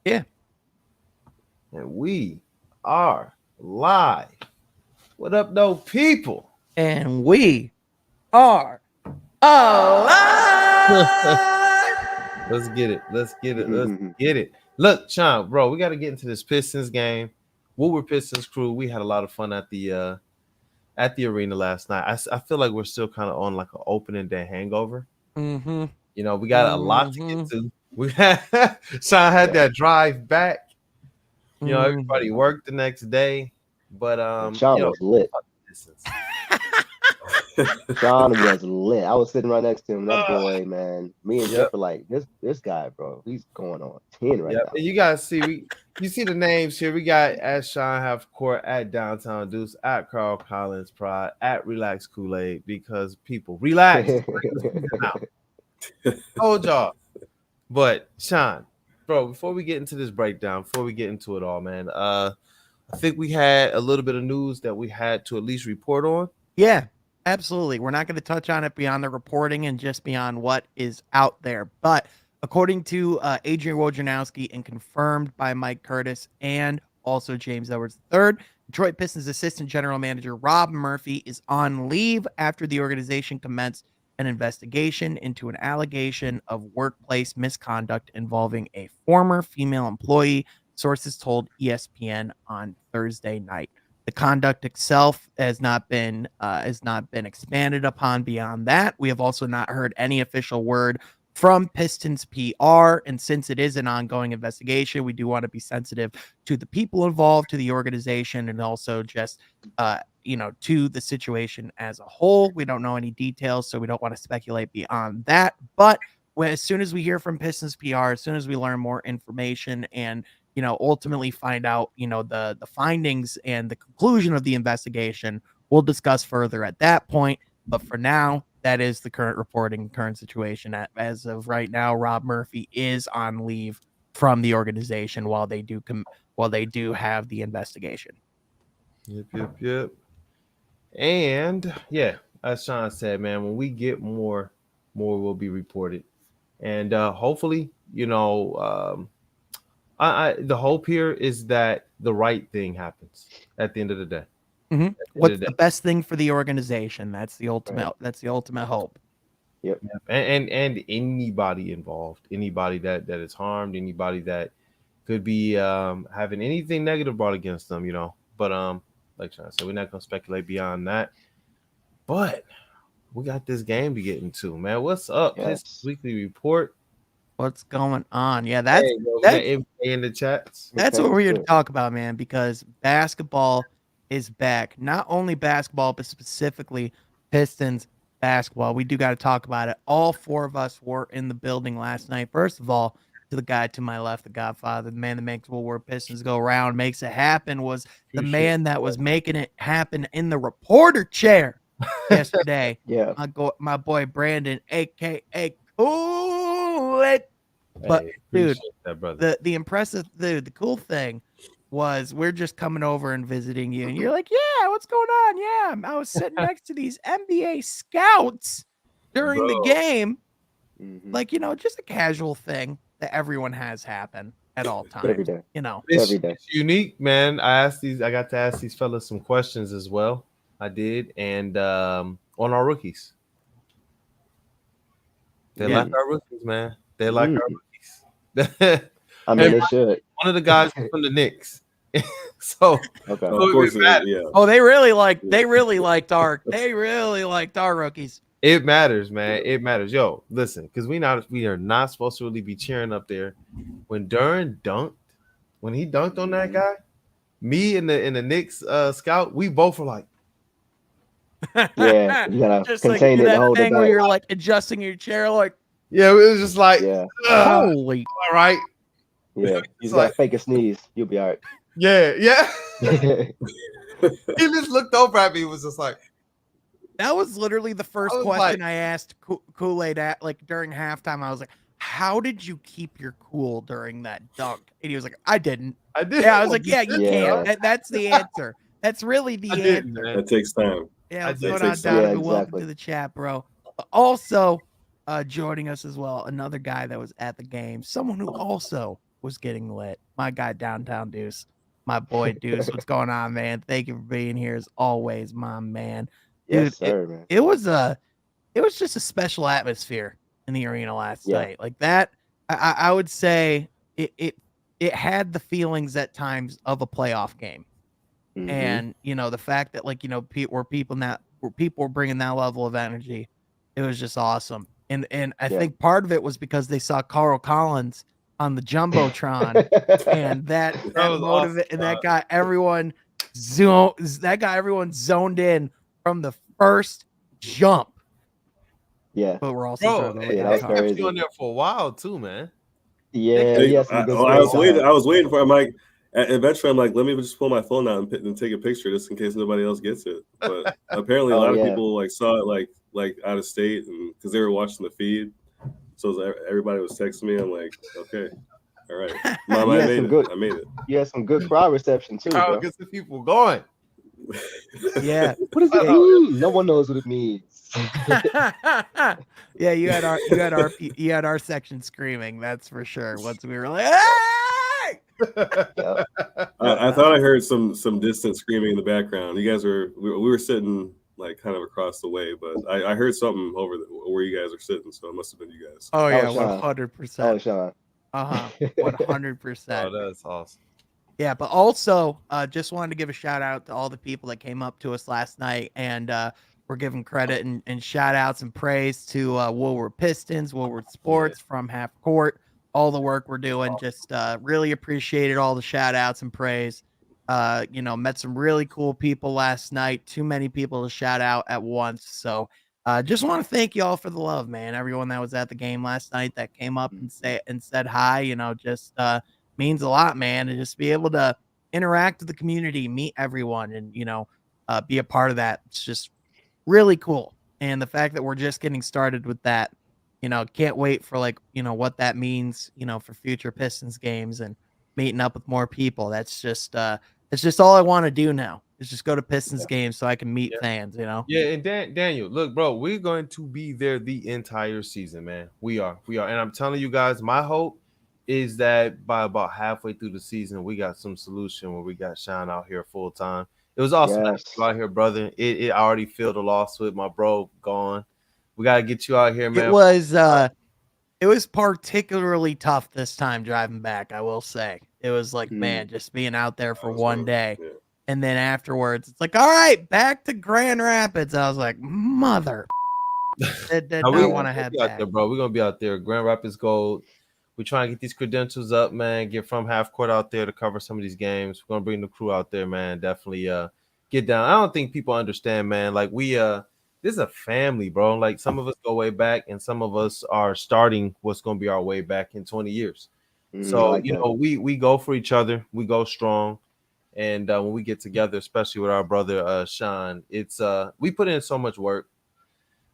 Yeah. And we are live. What up, though, people? And we are alive. Let's get it. Let's get it. Let's get it. Look, Sean, bro, we got to get into this Pistons game. Woodward Pistons crew. We had a lot of fun at the arena last night. I feel like we're still kind of on like an opening day hangover. Mm-hmm. You know, we got a lot to get to. We had Sean had that drive back. You know, everybody worked the next day, but Sean was lit. Sean was lit. I was sitting right next to him. That boy, man. Me and Jeff were like, this guy, bro. He's going on 10 right now. And you guys see, you see the names here. We got at Sean Half Court, at Downtown Deuce, at Carl Collins Pride, at Relax Kool-Aid, because people relax. Told y'all. But Sean, bro, before we get into this breakdown, before we get into it all, man, I think we had a little bit of news that we had to at least report on. Yeah, absolutely. We're not going to touch on it beyond the reporting and just beyond what is out there. But according to Adrian Wojnarowski and confirmed by Mike Curtis and also James Edwards III, Detroit Pistons assistant general manager Rob Murphy is on leave after the organization commenced an investigation into an allegation of workplace misconduct involving a former female employee, sources told ESPN on Thursday night. The conduct itself has not been expanded upon beyond that. We have also not heard any official word from Pistons PR, and since it is an ongoing investigation, we do want to be sensitive to the people involved, to the organization, and also just to the situation as a whole. We don't know any details, so we don't want to speculate beyond that. But as soon as we hear from Pistons PR, as soon as we learn more information and ultimately find out, the findings and the conclusion of the investigation, we'll discuss further at that point. But for now, that is the current reporting, current situation. As of right now, Rob Murphy is on leave from the organization while they do have the investigation. Yep. And yeah, as Sean said, man, when we get more will be reported, and hopefully, the hope here is that the right thing happens at the end of the day. Mm-hmm. What's the best thing for the organization? That's the ultimate. Right. That's the ultimate hope. Yep. And anybody involved, anybody that is harmed, anybody that could be having anything negative brought against them, But like Sean said, we're not gonna speculate beyond that. But we got this game to get into, man. What's up? This weekly report. What's going on? Yeah, that's in the chats. That's what we're here to talk about, man, because basketball is back. Not only basketball, but specifically Pistons basketball. We do got to talk about it. All four of us were in the building last night. First of all, to the guy to my left, the Godfather, the man that makes Woodward Pistons go round, makes it happen, was the man that was making it happen in the reporter chair yesterday. Yeah, my boy Brandon, aka Cool. But dude, the impressive, the cool thing was we're just coming over and visiting you, and you're like, yeah, what's going on? Yeah, I was sitting next to these NBA scouts during the game, like just a casual thing that everyone has happen at all times. Every day. It's unique, man. I got to ask these fellas some questions as well. I did, and on our rookies, they like our rookies, man. They like our rookies. I mean, they should. One of the guys from the Knicks. So okay. Of course Oh, they really liked our rookies. It matters, man. It matters. Yo, listen, because we are not supposed to really be cheering up there. When Duren dunked, when he dunked on that guy, me and the Knicks scout, we both were like, yeah, you gotta just contain like it. That thing where you're like adjusting your chair, like yeah, it was just like, holy, all right. Yeah, you gotta fake a sneeze. You'll be all right. Yeah. He just looked over at me. Was just like, that was literally the first question I asked Kool-Aid at, like during halftime. I was like, how did you keep your cool during that dunk? And he was like, I did. Yeah, I was like, yeah, you can't. That's the answer. That's really the answer. That takes time. Yeah, what's going on, Donovan? Welcome to the chat, bro. Also, joining us as well, another guy that was at the game, someone who also was getting lit. My guy Downtown Deuce, my boy Deuce, what's going on, man? Thank you for being here as always, my man. Dude, Yes, sir, man. it was just a special atmosphere in the arena last Yeah. night. Like that, I would say it had the feelings at times of a playoff game. Mhm. And the fact that people were bringing that level of energy, it was just awesome. And I Yeah. think part of it was because they saw Carl Collins on the jumbotron, and that was motivate awesome, and that got everyone zoned in from the first jump. Yeah. But we're also bro. throwing the Yeah, lid that was on They kept crazy. you on there for a while too, man. Yeah, Hey, he had some I good was stories. waiting. I was waiting for. I'm like, eventually, I'm like, let me just pull my phone out and take a picture just in case nobody else gets it. But apparently, a lot of people like saw it like out of state, and because they were watching the feed, so everybody was texting me. I'm like, okay, all right, Mom, You I had made some it. good- I made it. You had some good crowd reception too, Crowd bro. gets the people going. Yeah. What does it mean? No one knows what it means. Yeah, you had our section screaming, that's for sure. Once we were like, hey! Yeah. I thought I heard some distant screaming in the background. You guys we were sitting like kind of across the way, but I heard something over where you guys are sitting, so it must have been you guys. Oh yeah, Sean. 100%. Oh, Sean. 100%. Oh, that's awesome. Yeah, but also just wanted to give a shout out to all the people that came up to us last night, and we're giving credit and shout outs and praise to Woolworth Pistons, Woolworth Sports from Half Court, all the work we're doing. Just really appreciated all the shout outs and praise. Met some really cool people last night. Too many people to shout out at once. So just want to thank you all for the love, man. Everyone that was at the game last night that came up and said hi, just means a lot, man. And just be able to interact with the community, meet everyone, and be a part of that. It's just really cool. And the fact that we're just getting started with that, can't wait for what that means, for future Pistons games and meeting up with more people. That's just all I want to do now is just go to Pistons games so I can meet fans, Yeah, and Daniel, look, bro, we're going to be there the entire season, man. We are. And I'm telling you guys, my hope is that by about halfway through the season, we got some solution where we got Sean out here full time. It was awesome to have you out here, brother. I already feel the loss with my bro gone. We got to get you out here, man. It was particularly tough this time driving back, I will say. It was like, man, just being out there for one day. Yeah. And then afterwards, it's like, all right, back to Grand Rapids. I was like, mother. Did not want to head back. There, bro. We're going to be out there. Grand Rapids Gold. We're trying to get these credentials up, man. Get from half court out there to cover some of these games. We're going to bring the crew out there, man. Definitely get down. I don't think people understand, man. Like, this is a family, bro. Like, some of us go way back, and some of us are starting what's going to be our way back in 20 years. So, we go for each other. We go strong. And when we get together, especially with our brother Sean, it's we put in so much work.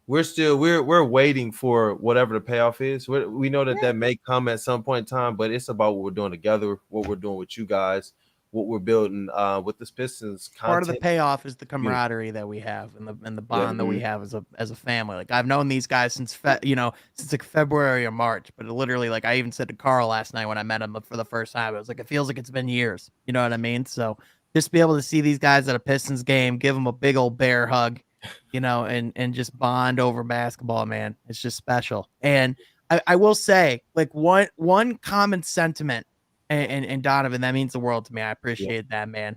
We're waiting for whatever the payoff is. We know that may come at some point in time, but it's about what we're doing together, what we're doing with you guys, what we're building with this Pistons. Part of the payoff is the camaraderie that we have and the bond that we have as a family. Like, I've known these guys since like February or March, but literally, like, I even said to Carl last night when I met him for the first time, it was like, it feels like it's been years. You know what I mean? So just be able to see these guys at a Pistons game, give them a big old bear hug, and just bond over basketball, man. It's just special. And I will say, like, one common sentiment, and Donovan, that means the world to me. I appreciate that, man.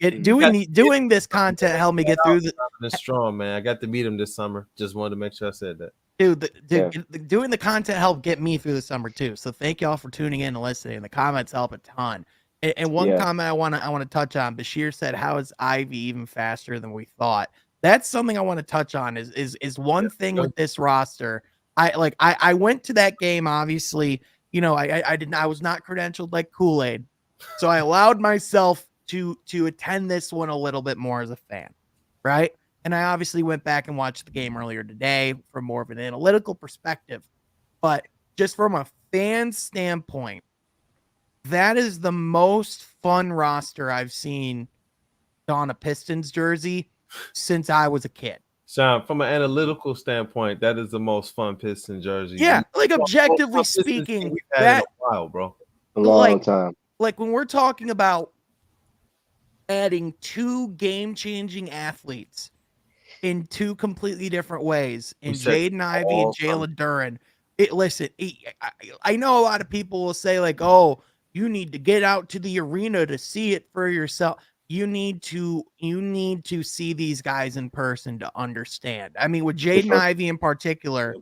Doing this content helped me get through It's strong, man. I got to meet him this summer. Just wanted to make sure I said that. Doing the content helped get me through the summer too. So thank y'all for tuning in and listening. The comments help a ton. And one comment I want to touch on. Bashir said, "How is Ivey even faster than we thought?" That's something I want to touch on. Is one thing with this roster. I went to that game. Obviously, I was not credentialed like Kool-Aid, so I allowed myself to attend this one a little bit more as a fan, right? And I obviously went back and watched the game earlier today from more of an analytical perspective, but just from a fan standpoint, that is the most fun roster I've seen on a Pistons jersey since I was a kid. Sean, from an analytical standpoint, that is the most fun Piston jersey. Yeah, like objectively speaking, we've had in a while, bro. A long time. Like when we're talking about adding two game-changing athletes in two completely different ways, in Jaden Ivey and Jalen Duren. I know a lot of people will say like, "Oh, you need to get out to the arena to see it for yourself." You need to see these guys in person to understand. I mean, with Jaden Ivey in particular,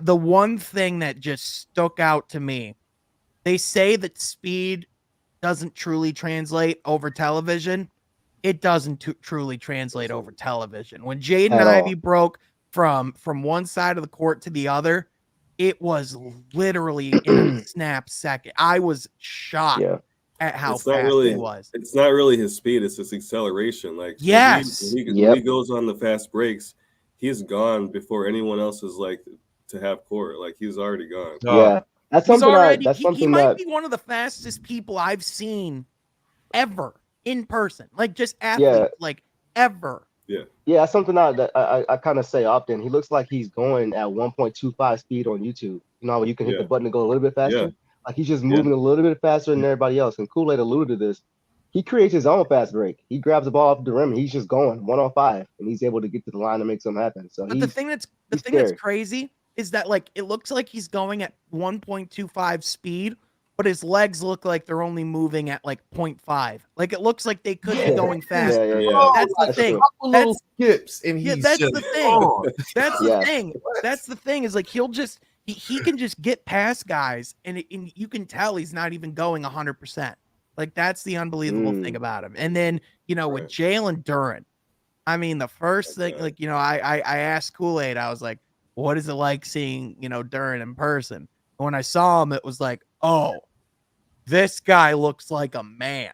the one thing that just stuck out to me, they say that speed doesn't truly translate over television. It doesn't truly translate over television. When Jaden Ivey broke from one side of the court to the other, it was literally in a snap second. I was shocked at how fast he was. It's not really his speed; it's his acceleration. Like yes, when he goes on the fast breaks, he's gone before anyone else is like to have court. Like he's already gone. Yeah, that's something. He might be one of the fastest people I've seen ever in person, like just athletes, like ever. Yeah, that's something that I kind of say often. He looks like he's going at 1.25 speed on YouTube. You know, where you can hit the button to go a little bit faster. Yeah. Like he's just moving a little bit faster than everybody else. And Kool-Aid alluded to this. He creates his own fast break. He grabs the ball off the rim and he's just going 1-on-5, and he's able to get to the line to make something happen. So, but the thing that's crazy is that like it looks like he's going at 1.25 speed, but his legs look like they're only moving at like 0.5. Like it looks like they could be going faster. That's the thing. Little skips and that's the thing. That's the thing. That's the thing is like he can just get past guys and you can tell he's not even going 100%. Like that's the unbelievable thing about him. And then, you know, with Jalen Duren, I mean, the first thing, like, you know, I asked Kool-Aid, I was like, what is it like seeing, you know, Duren in person? And when I saw him, it was like, oh, this guy looks like a man.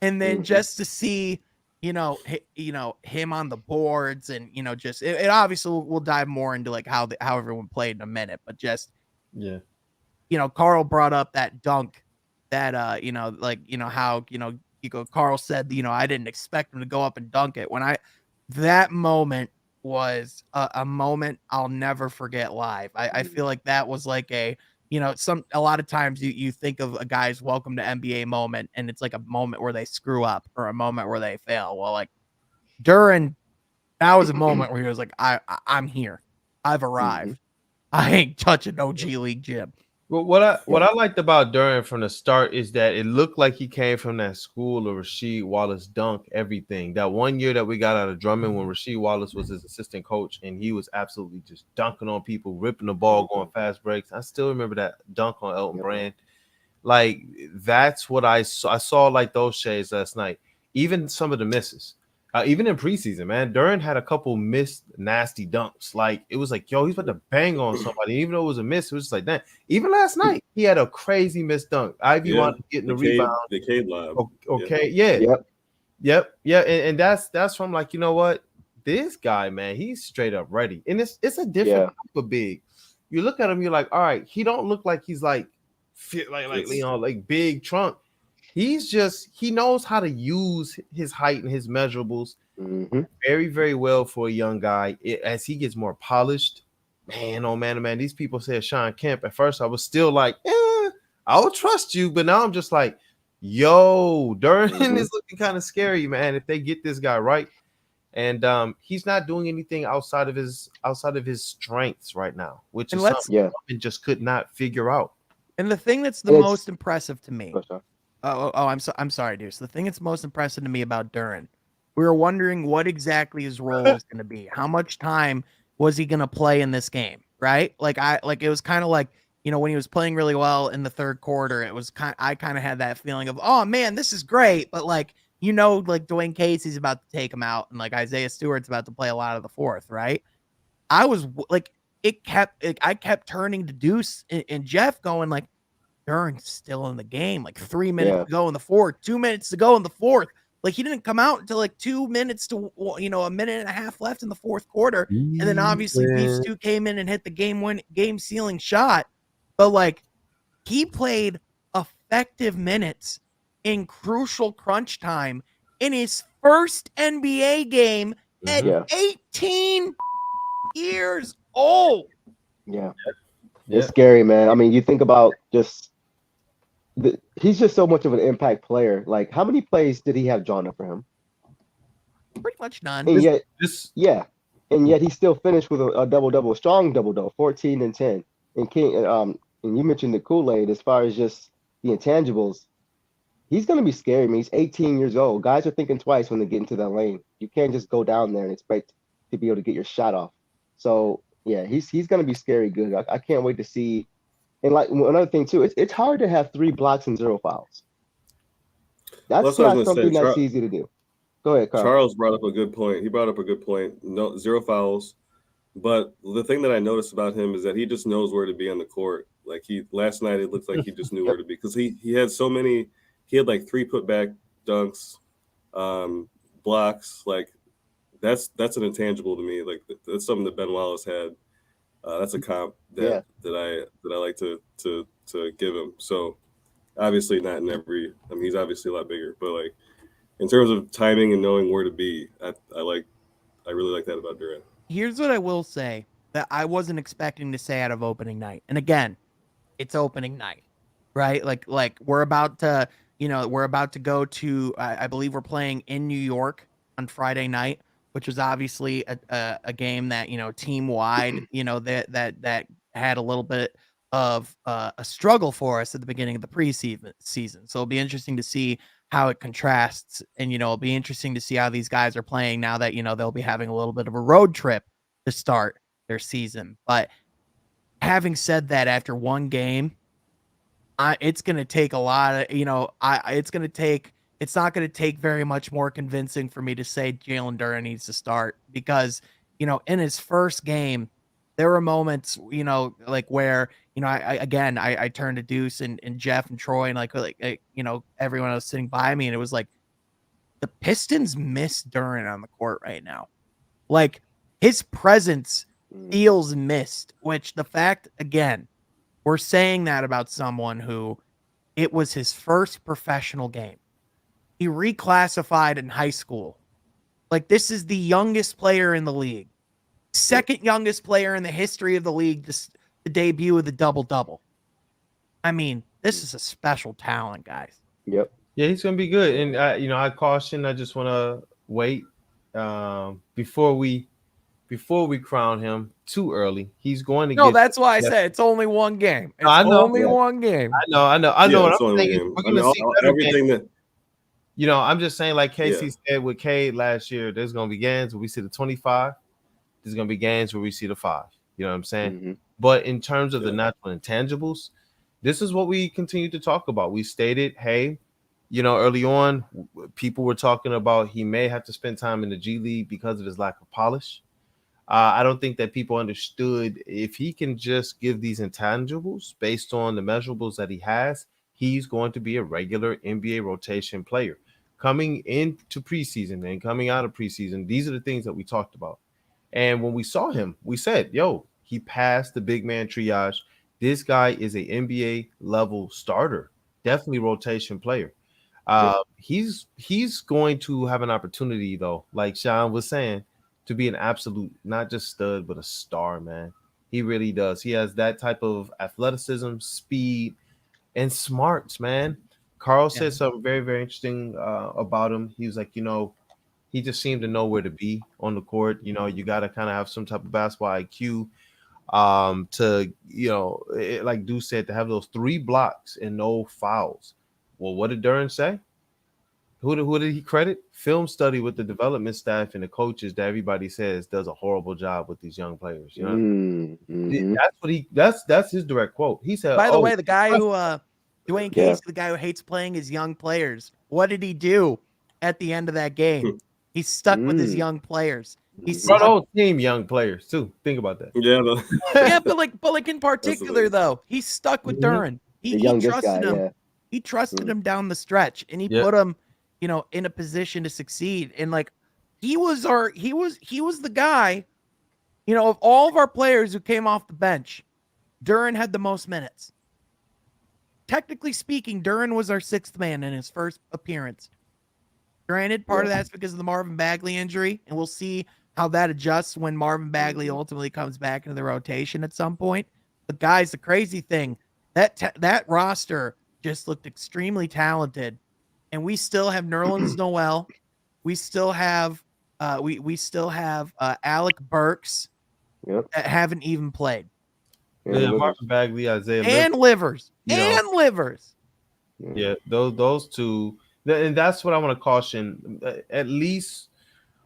And then just to see, you know, him on the boards and, you know, just it obviously we'll dive more into like how everyone played in a minute, but just, you know, Carl brought up that dunk that, you know, like, you know, how, you know, Carl said, you know, I didn't expect him to go up and dunk it. That moment was a moment I'll never forget live. I feel like that was like a lot of times you think of a guy's welcome to NBA moment and it's like a moment where they screw up or a moment where they fail. Well, like Duren, that was a moment where he was like, I'm here. I've arrived. I ain't touching no G League gym. Well, what I liked about Duren from the start is that it looked like he came from that school of Rasheed Wallace dunk everything. That one year that we got out of Drummond when Rasheed Wallace was his assistant coach and he was absolutely just dunking on people, ripping the ball, going fast breaks. I still remember that dunk on Elton Brand. Like that's what I saw. I saw like those shades last night. Even some of the misses. Even in preseason, man, Duren had a couple missed nasty dunks. Like it was like, yo, he's about to bang on somebody. Even though it was a miss, it was just like that. Even last night, he had a crazy missed dunk. Ivey wanted to get in the rebound. The Kade lob. Okay, yep. And that's from like, you know what? This guy, man, he's straight up ready. And it's a different type of big. You look at him, you're like, all right, he don't look like he's like fit like you know, like big trunk. He knows how to use his height and his measurables very, very well for a young guy. As he gets more polished, man, oh man, these people said Sean Kemp. At first, I was still like, I will trust you. But now I'm just like, yo, Duren is looking kind of scary, man, if they get this guy right. And he's not doing anything outside of his strengths right now, which is something I just could not figure out. And the thing that's the most impressive to me. I'm sorry, Deuce. The thing that's most impressive to me about Duren, we were wondering what exactly his role was going to be. How much time was he going to play in this game, right? It was kind of like, you know, when he was playing really well in the third quarter, I kind of had that feeling of, oh man, this is great, but like, you know, like Dwayne Casey's about to take him out, and like Isaiah Stewart's about to play a lot of the fourth, right? I was like, I kept turning to Deuce and Jeff, going like, Duren's still in the game, like 3 minutes to go in the fourth, 2 minutes to go in the fourth. Like he didn't come out until like 2 minutes to, you know, a minute and a half left in the fourth quarter. And then obviously these two came in and hit the game sealing shot. But like he played effective minutes in crucial crunch time in his first NBA game at 18 years old. It's scary, man. I mean, you think about just he's just so much of an impact player. Like, how many plays did he have drawn up for him? Pretty much none. And yet, This and yet he still finished with a double-double, a strong double-double, 14 and 10. And and you mentioned the Kool-Aid as far as just the intangibles. He's going to be scary. I mean, he's 18 years old. Guys are thinking twice when they get into that lane. You can't just go down there and expect to be able to get your shot off. So, yeah, he's going to be scary good. I can't wait to see. And like another thing too, it's hard to have 3 blocks and 0 fouls. That's not something that's easy to do. Go ahead, Carl. Charles brought up a good point. He brought up a good point. No, 0 fouls. But the thing that I noticed about him is that he just knows where to be on the court. Like last night, it looked like he just knew where to be because he had so many. He had like 3 putback dunks, blocks. Like that's an intangible to me. Like that's something that Ben Wallace had. That's a comp that I like to give him. So obviously not in every. I mean, he's obviously a lot bigger, but like in terms of timing and knowing where to be, I really like that about Duren. Here's what I will say that I wasn't expecting to say out of opening night. And again, it's opening night, right? Like we're about to go to, I believe we're playing in New York on Friday night, which was obviously a game that, team wide, that had a little bit of a struggle for us at the beginning of the preseason season. So it'll be interesting to see how it contrasts, and it'll be interesting to see how these guys are playing now that they'll be having a little bit of a road trip to start their season. But having said that, after one game, it's going to take a lot of it's not going to take very much more convincing for me to say Jalen Duren needs to start, because in his first game there were moments like where I turned to Deuce and Jeff and Troy and like everyone else sitting by me, and it was like the Pistons miss Duren on the court right now. Like his presence feels missed, which the fact, again, we're saying that about someone who it was his first professional game. He reclassified in high school. Like this is the youngest player in the league. Second youngest player in the history of the league, the debut of the double-double. I mean, this is a special talent, guys. Yep. Yeah, he's gonna be good. And I caution. I just want to wait before we crown him too early. He's going to. No, that's why I said it's only one game. It's only one game. I know. What I'm saying. We're gonna see everything that. I'm just saying, like Casey said with Kade last year, there's gonna be games where we see the 25. There's going to be games where we see the 5. You know what I'm saying? Mm-hmm. But in terms of the natural intangibles, this is what we continue to talk about. We stated, hey, early on, people were talking about he may have to spend time in the G League because of his lack of polish. I don't think that people understood if he can just give these intangibles based on the measurables that he has, he's going to be a regular NBA rotation player. Coming into preseason and coming out of preseason, these are the things that we talked about. And when we saw him, we said, he passed the big man triage. This guy is a NBA level starter, definitely rotation player. He's going to have an opportunity, though, like Sean was saying, to be an absolute, not just stud, but a star, man. He really does. He has that type of athleticism, speed, and smarts, man. Carl said something very, very interesting about him. He was like, he just seemed to know where to be on the court. You got to kind of have some type of basketball IQ to, like Deuce said, to have those 3 blocks and no fouls. Well, what did Duren say? Who did he credit? Film study with the development staff and the coaches that everybody says does a horrible job with these young players. That's what that's his direct quote. He said, by the way, the guy who Dwyane Casey, the guy who hates playing his young players, what did he do at the end of that game? He's stuck with his young players. He's brought whole team young players too. Think about that. Yeah, but like in particular though, he's stuck with Duren. He trusted him. He trusted him down the stretch, and he put him, in a position to succeed. And like he was the guy, of all of our players who came off the bench, Duren had the most minutes. Technically speaking, Duren was our 6th man in his first appearance. Granted, part of that's because of the Marvin Bagley injury, and we'll see how that adjusts when Marvin Bagley ultimately comes back into the rotation at some point. But guys, the crazy thing, that roster just looked extremely talented. And we still have Nerlens Noel. We still have we still have Alec Burks Yep. that haven't even played. Yeah, Marvin Bagley, Isaiah And Livers. know. And Livers. Yeah, those two. And that's what I want to caution. At least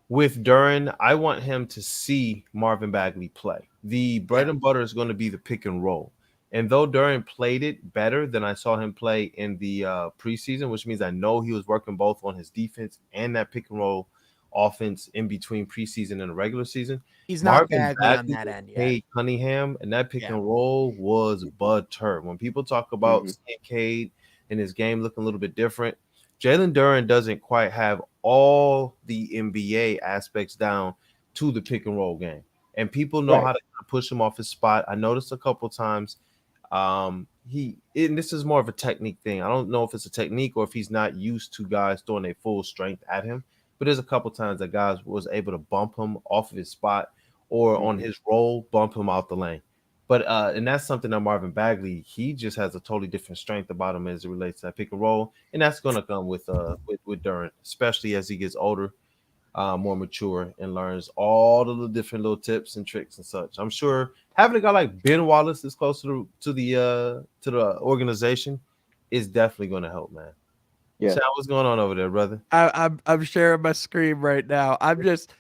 with Duren, I want him to see Marvin Bagley play. The bread and butter is going to be the pick and roll. And though Duren played it better than I saw him play in the preseason, which means I know he was working both on his defense and that pick and roll offense in between preseason and the regular season. He's not Bagley on that end yet. Kade Cunningham and that pick and roll was butter. When people talk about seeing Kade and his game looking a little bit different, Jalen Duren doesn't quite have all the NBA aspects down to the pick and roll game. And people know how to push him off his spot. I noticed a couple times and this is more of a technique thing. I don't know if it's a technique or if he's not used to guys throwing a full strength at him. But there's a couple times that guys was able to bump him off of his spot or on his roll, bump him out the lane. But and that's something that Marvin Bagley, he just has a totally different strength about him as it relates to that pick and roll, and that's going to come with Duren, especially as he gets older, more mature, and learns all of the different little tips and tricks and such. I'm sure having a guy like Ben Wallace this close to the organization is definitely going to help, man. Yeah, Sean, what's going on over there, brother? I'm sharing my screen right now. I'm just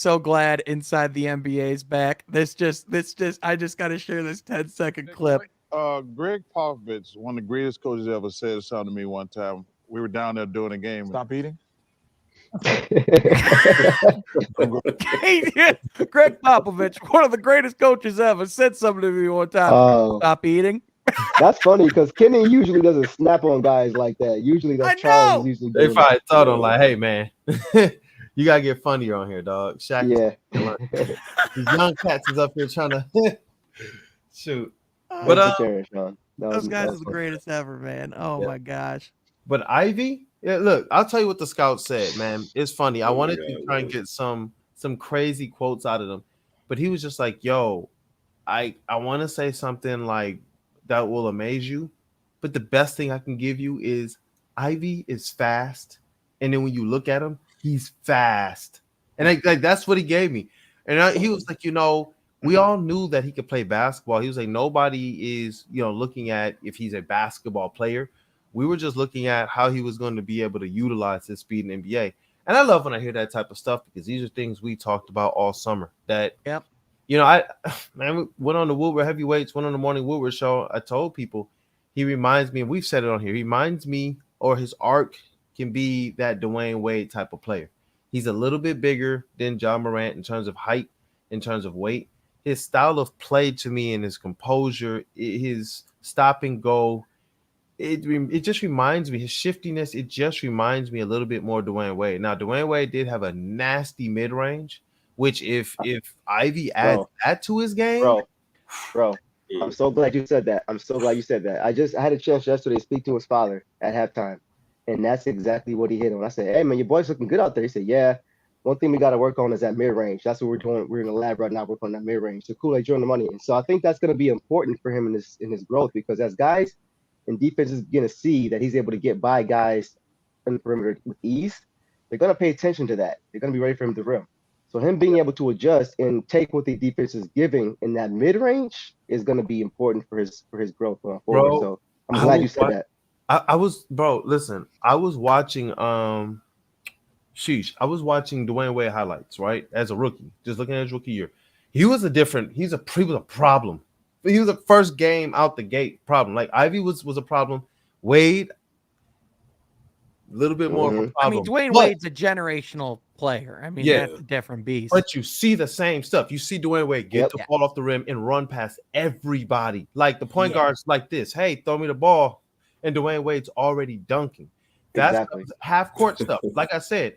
so glad Inside the NBA's back. I just got to share this 10-second clip. Greg Popovich, one of the greatest coaches ever, said something to me one time. We were down there doing a game. Stop eating. Greg Popovich, one of the greatest coaches ever, said something to me one time. Stop eating. That's funny because Kenny usually doesn't snap on guys like that. Usually that's Charles. Usually they probably told him like, "Hey man, you gotta get funnier on here, dog." Shaq, these young cats is up here trying to shoot. But those guys are the greatest ever, man. Oh my gosh. But Ivey, look, I'll tell you what the scout said, man. It's funny. I wanted to try and get some crazy quotes out of them, but he was just like, "Yo, I want to say something like that will amaze you, but the best thing I can give you is Ivey is fast, and then when you look at him, he's fast." And that's what he gave me. And he was like, we all knew that he could play basketball. He was like, nobody is, looking at if he's a basketball player. We were just looking at how he was going to be able to utilize his speed in the NBA. And I love when I hear that type of stuff because these are things we talked about all summer. That we went on the Woodward Heavyweights, went on the Morning Woodward show. I told people he reminds me, and we've said it on here, he reminds me, or his arc can be that Dwyane Wade type of player. He's a little bit bigger than John Morant in terms of height, in terms of weight. His style of play to me and his composure, his stop and go, it just reminds me, his shiftiness, it just reminds me a little bit more Dwyane Wade. Now, Dwyane Wade did have a nasty mid-range, which if Ivey adds that to his game, bro, I'm so glad you said that. I had a chance yesterday to speak to his father at halftime, and that's exactly what he hit on. I said, "Hey man, your boy's looking good out there." He said, "Yeah, one thing we got to work on is that mid range. That's what we're doing. We're in the lab right now, working on that mid range." So Kool-Aid, you're on the money, and so I think that's going to be important for him in his growth because as guys and defense is going to see that he's able to get by guys in the perimeter with ease, they're going to pay attention to that. They're going to be ready for him to rim. So him being able to adjust and take what the defense is giving in that mid range is going to be important for his growth going forward. Bro, so I'm glad you said that. I was watching I was watching Dwyane Wade highlights, right? As a rookie, just looking at his rookie year. He was a problem. He was a first game out the gate problem. Like Ivey was a problem. Wade, a little bit more of a problem. I mean, Dwyane Wade's a generational player. I mean, that's a different beast. But you see the same stuff. You see Dwyane Wade get the ball off the rim and run past everybody. Like the point guards like this. Hey, throw me the ball. And Dwyane Wade's already dunking. That's half court stuff. Like I said,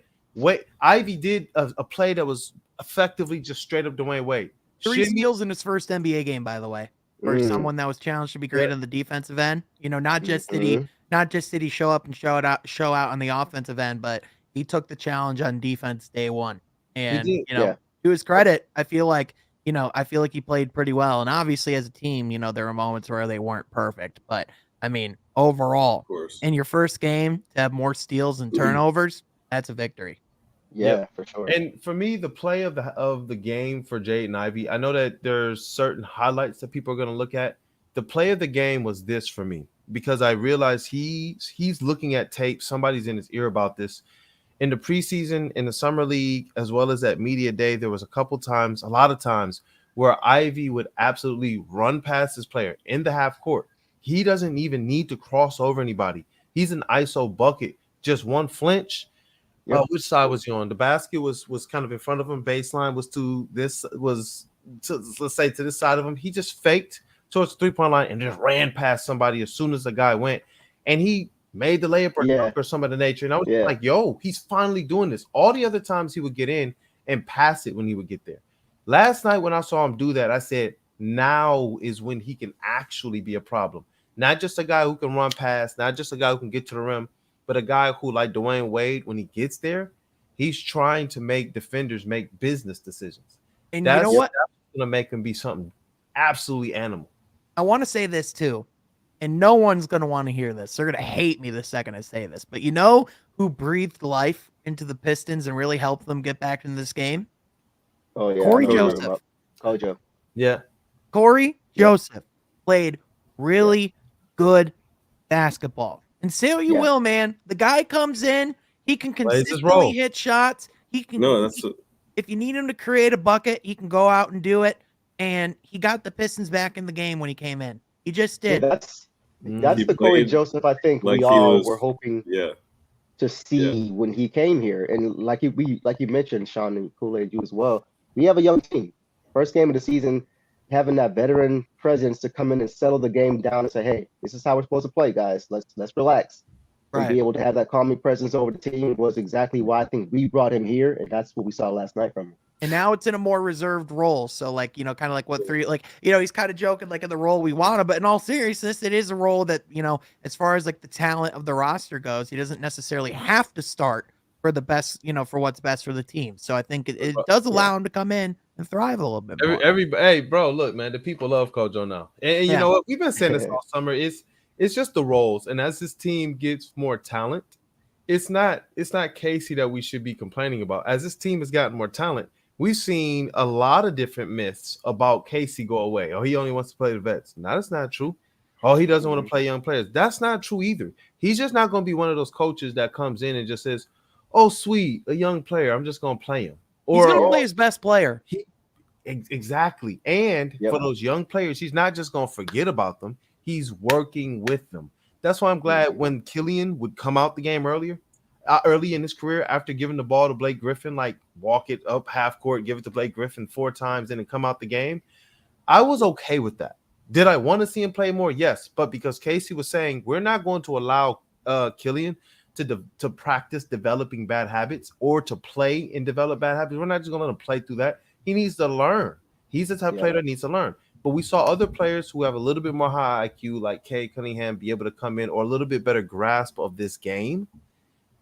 Ivey did a play that was effectively just straight up Dwyane Wade. 3 steals in his first NBA game, by the way, for someone that was challenged to be great on the defensive end. Not just did he show up and show out on the offensive end, but he took the challenge on defense day one. And to his credit, I feel like he played pretty well. And obviously, as a team, there were moments where they weren't perfect, but I mean, overall, Of course. in your first game to have more steals and turnovers, that's a victory. Yeah, for sure. And for me, the play of the game for Jaden Ivey, I know that there's certain highlights that people are going to look at. The play of the game was this for me because I realized he's looking at tape. Somebody's in his ear about this. In the preseason, in the summer league, as well as at media day, there was a lot of times where Ivey would absolutely run past his player in the half court. He doesn't even need to cross over anybody. He's an ISO bucket, just one flinch. Yep. Which side was he on? The basket was kind of in front of him. Baseline was let's say to this side of him. He just faked towards the 3-point line and just ran past somebody as soon as the guy went, and he made the layup or dunk or some of the nature. And I was like, yo, he's finally doing this. All the other times he would get in and pass it when he would get there. Last night when I saw him do that, I said, now is when he can actually be a problem. Not just a guy who can run past, not just a guy who can get to the rim, but a guy who, like Dwyane Wade, when he gets there, he's trying to make defenders make business decisions. And you know what? That's going to make him be something absolutely animal. I want to say this too, and no one's going to want to hear this. They're going to hate me the second I say this. But you know who breathed life into the Pistons and really helped them get back into this game? Oh, yeah. Cory Joseph. Kojo. Yeah. Cory Joseph played really good basketball. And say what you will, man. The guy comes in. He can consistently hit shots. He can. If you need him to create a bucket, he can go out and do it. And he got the Pistons back in the game when he came in. He just did. Yeah, that's the Cory Joseph I think we all were hoping to see when he came here. And like you mentioned, Sean and Kool-Aid, you as well. We have a young team. First game of the season, having that veteran presence to come in and settle the game down and say, hey, this is how we're supposed to play, guys. Let's relax. And be able to have that calming presence over the team was exactly why I think we brought him here, and that's what we saw last night from him. And now it's in a more reserved role. So, like, you know, kind of like what three, like, you know, he's kind of joking, like, in the role we want him. But in all seriousness, it is a role that, you know, as far as like the talent of the roster goes, he doesn't necessarily have to start for the best, you know, for what's best for the team. So I think it does allow him to come in and thrive a little bit more. Hey, bro, look, man, the people love Kojo now. And you know what? We've been saying this all summer. It's just the roles. And as this team gets more talent, it's not Casey that we should be complaining about. As this team has gotten more talent, we've seen a lot of different myths about Casey go away. Oh, he only wants to play the vets. No, that's not true. Oh, he doesn't want to play young players. That's not true either. He's just not going to be one of those coaches that comes in and just says, oh, sweet, a young player, I'm just going to play him. Or, he's going to play his best player. Exactly. And for those young players, he's not just going to forget about them. He's working with them. That's why I'm glad when Killian would come out the game early in his career after giving the ball to Blake Griffin, like walk it up half court, give it to Blake Griffin 4 times, and then come out the game. I was okay with that. Did I want to see him play more? Yes. But because Casey was saying we're not going to allow Killian to practice developing bad habits or to play and develop bad habits. We're not just going to let him play through that. He needs to learn. He's the type of player that needs to learn. But we saw other players who have a little bit more high IQ, like Kade Cunningham, be able to come in, or a little bit better grasp of this game,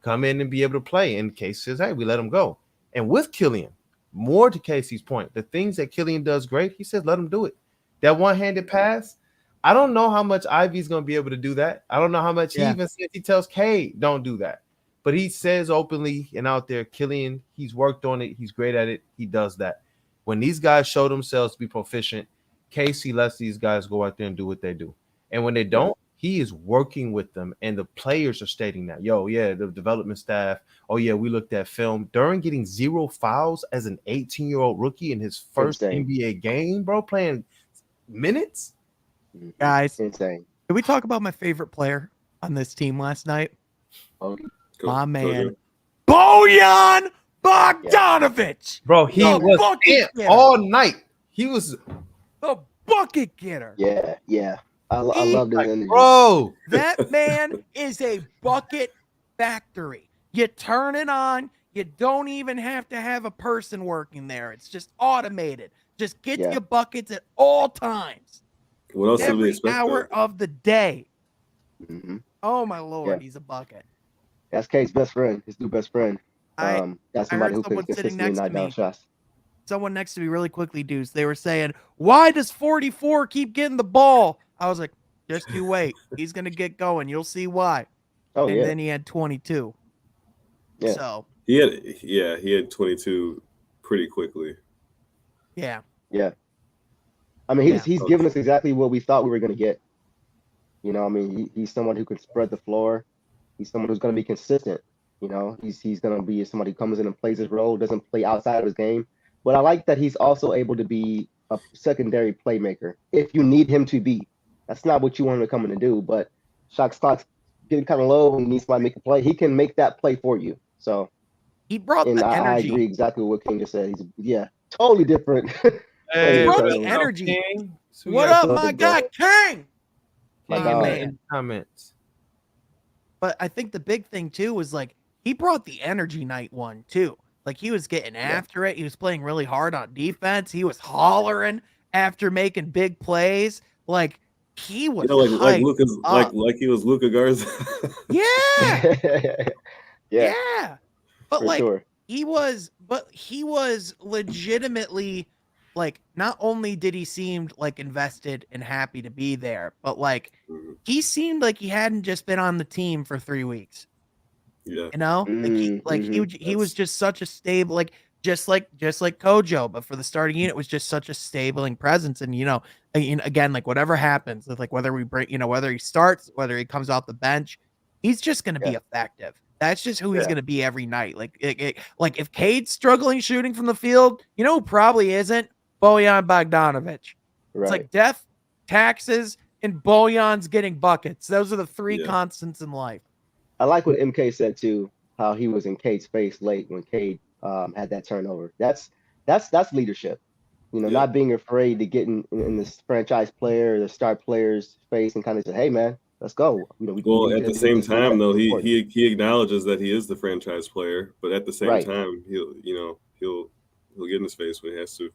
come in and be able to play. And Casey says, hey, we let him go. And with Killian, more to Casey's point, the things that Killian does great, he says, let him do it. That one-handed pass, I don't know how much Ivey's going to be able to do that. I don't know how much he even says. He tells Kade, don't do that. But he says openly and out there, Killian, he's worked on it. He's great at it. He does that. When these guys show themselves to be proficient, Casey lets these guys go out there and do what they do. And when they don't, he is working with them. And the players are stating that, the development staff, we looked at film. Duren getting 0 fouls as an 18-year-old rookie in his first NBA game, bro, playing minutes. Guys, insane. Did we talk about my favorite player on this team last night? My man, Bojan Bogdanovic. Bro, he was all night. He was the bucket getter. Yeah. I love this energy. Bro, that man is a bucket factory. You turn it on. You don't even have to have a person working there. It's just automated. Just gets you buckets at all times. What else every expect hour of the day. Mm-hmm. Oh my Lord, he's a bucket. That's Kate's best friend, his new best friend. That's somebody who can consistently knock down shots. Someone next to me really quickly, dudes. They were saying, why does 44 keep getting the ball? I was like, Just you wait. He's gonna get going. You'll see why. Oh And yeah. then he had 22. Yeah. So He had 22 pretty quickly. yeah. Yeah. I mean, Yeah. he's given us exactly what we thought we were going to get. You know, I mean, he's someone who can spread the floor. He's someone who's going to be consistent. You know, he's going to be somebody who comes in and plays his role, doesn't play outside of his game. But I like that he's also able to be a secondary playmaker if you need him to be. That's not what you want him to come in and do, but shot clock's getting kind of low and he needs somebody to make a play. He can make that play for you. So, He brought and the I energy. agree exactly with what King just said. Totally different. Hey, He brought what the up, energy. King? So we What got up, my big dog. guy, King? My Oh, dog. man. comments. But I think the big thing too was like he brought the energy night one too. Like he was getting after it. He was playing really hard on defense. He was hollering after making big plays. Like he was like Lucas, up. like he was Luka Garza. Yeah, Yeah, yeah. But for like sure. he was legitimately like not only did he seem like invested and happy to be there, but like he seemed like he hadn't just been on the team for 3 weeks. Yeah. You know, he was just such a stable, like just like Kojo, but for the starting unit was just such a stabling presence. And again, like whatever happens, like whether we break, whether he starts, whether he comes off the bench, he's just going to be effective. That's just who he's going to be every night. Like if Kade's struggling shooting from the field, who probably isn't? Bojan Bogdanovic. Right. It's like death, taxes, and Bojan's getting buckets. Those are the 3 constants in life. I like what MK said too, how he was in Cade's face late when Cade had that turnover. That's leadership. Not being afraid to get in this franchise player, the star player's face and kind of say, "Hey, man, let's go." Well, at the same time, though, he acknowledges that he is the franchise player, but at the same time, he'll get in his face when he has to.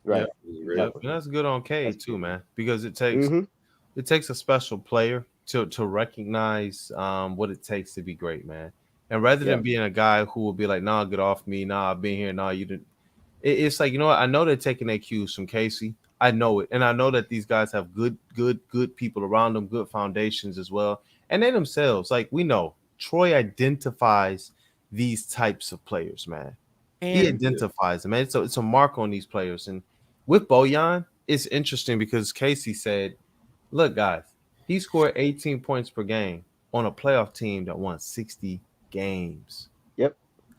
Right. Yeah, and that's good on Cade too, man, because it takes a special player to recognize what it takes to be great, man. And rather than being a guy who will be like, "Nah, get off me. Nah, I've been here. Nah, you didn't." It's like, what? I know they're taking their cues from Casey. I know it, and I know that these guys have good people around them, good foundations as well, and they themselves. Like we know, Troy identifies these types of players, man. He identifies them, man. It's a mark on these players, and with Bojan, it's interesting because Casey said, "Look, guys, he scored 18 points per game on a playoff team that won 60 games." Yep.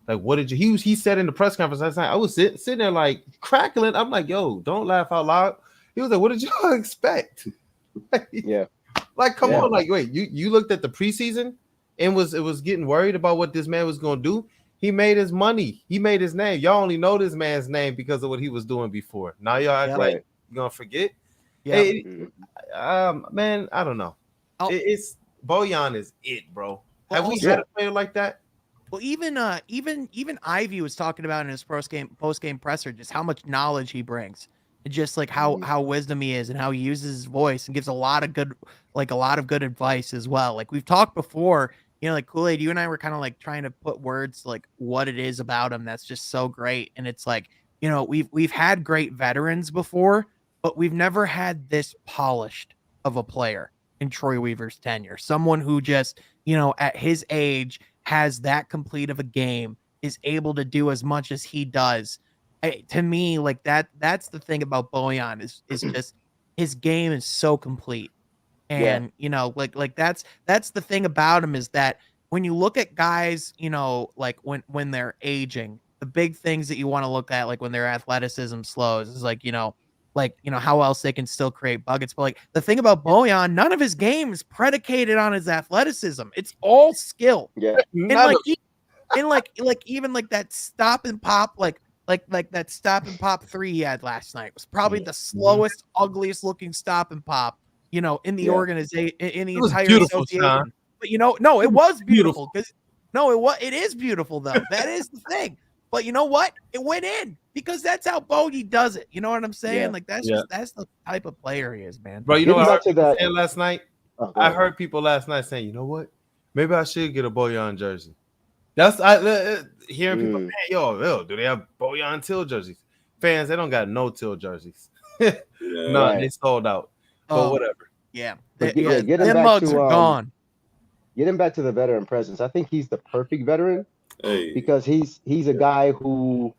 Like, what did you? He said in the press conference last night. I was sitting there like crackling. I'm like, "Yo, don't laugh out loud." He was like, "What did y'all expect?" Like, come on, like, wait, you looked at the preseason and was getting worried about what this man was gonna do. He made his money. He made his name. Y'all only know this man's name because of what he was doing before. Now y'all act like you're gonna forget. Yeah. Hey, man, I don't know. It's Bojan is it, bro. Have we had a player like that? Well, even Ivey was talking about in his post game presser just how much knowledge he brings, and just like how wisdom he is and how he uses his voice and gives a lot of good advice as well. Like we've talked before, like Kool-Aid, you and I were kind of like trying to put words to like what it is about him that's just so great. And it's like, we've had great veterans before, but we've never had this polished of a player in Troy Weaver's tenure. Someone who just, at his age has that complete of a game, is able to do as much as he does. To me, like that's the thing about Bojan is just his game is so complete. And like that's the thing about him is that when you look at guys, like when they're aging, the big things that you want to look at, like when their athleticism slows, is like how else they can still create buckets. But like the thing about Bojan, none of his game is predicated on his athleticism. It's all skill. Yeah. And even like that stop and pop, like that stop and pop 3 he had last night was probably the slowest, ugliest looking stop and pop, in the organization, in the entire association. Son. But no, it was beautiful because it is beautiful though. That is the thing. But you know what? It went in because that's how Bogey does it. You know what I'm saying? Yeah. Like that's the type of player he is, man. Bro, you know what I heard people saying last night? I heard people last night saying, "You know what? Maybe I should get a Bojan jersey." That's hearing people, man, yo, do they have Bojan Till jerseys? Fans, they don't got no Till jerseys. No, they sold out. But whatever. Yeah, But yeah, get him them back mugs to are gone. get him back to the veteran presence. I think he's the perfect veteran Hey, because he's a guy who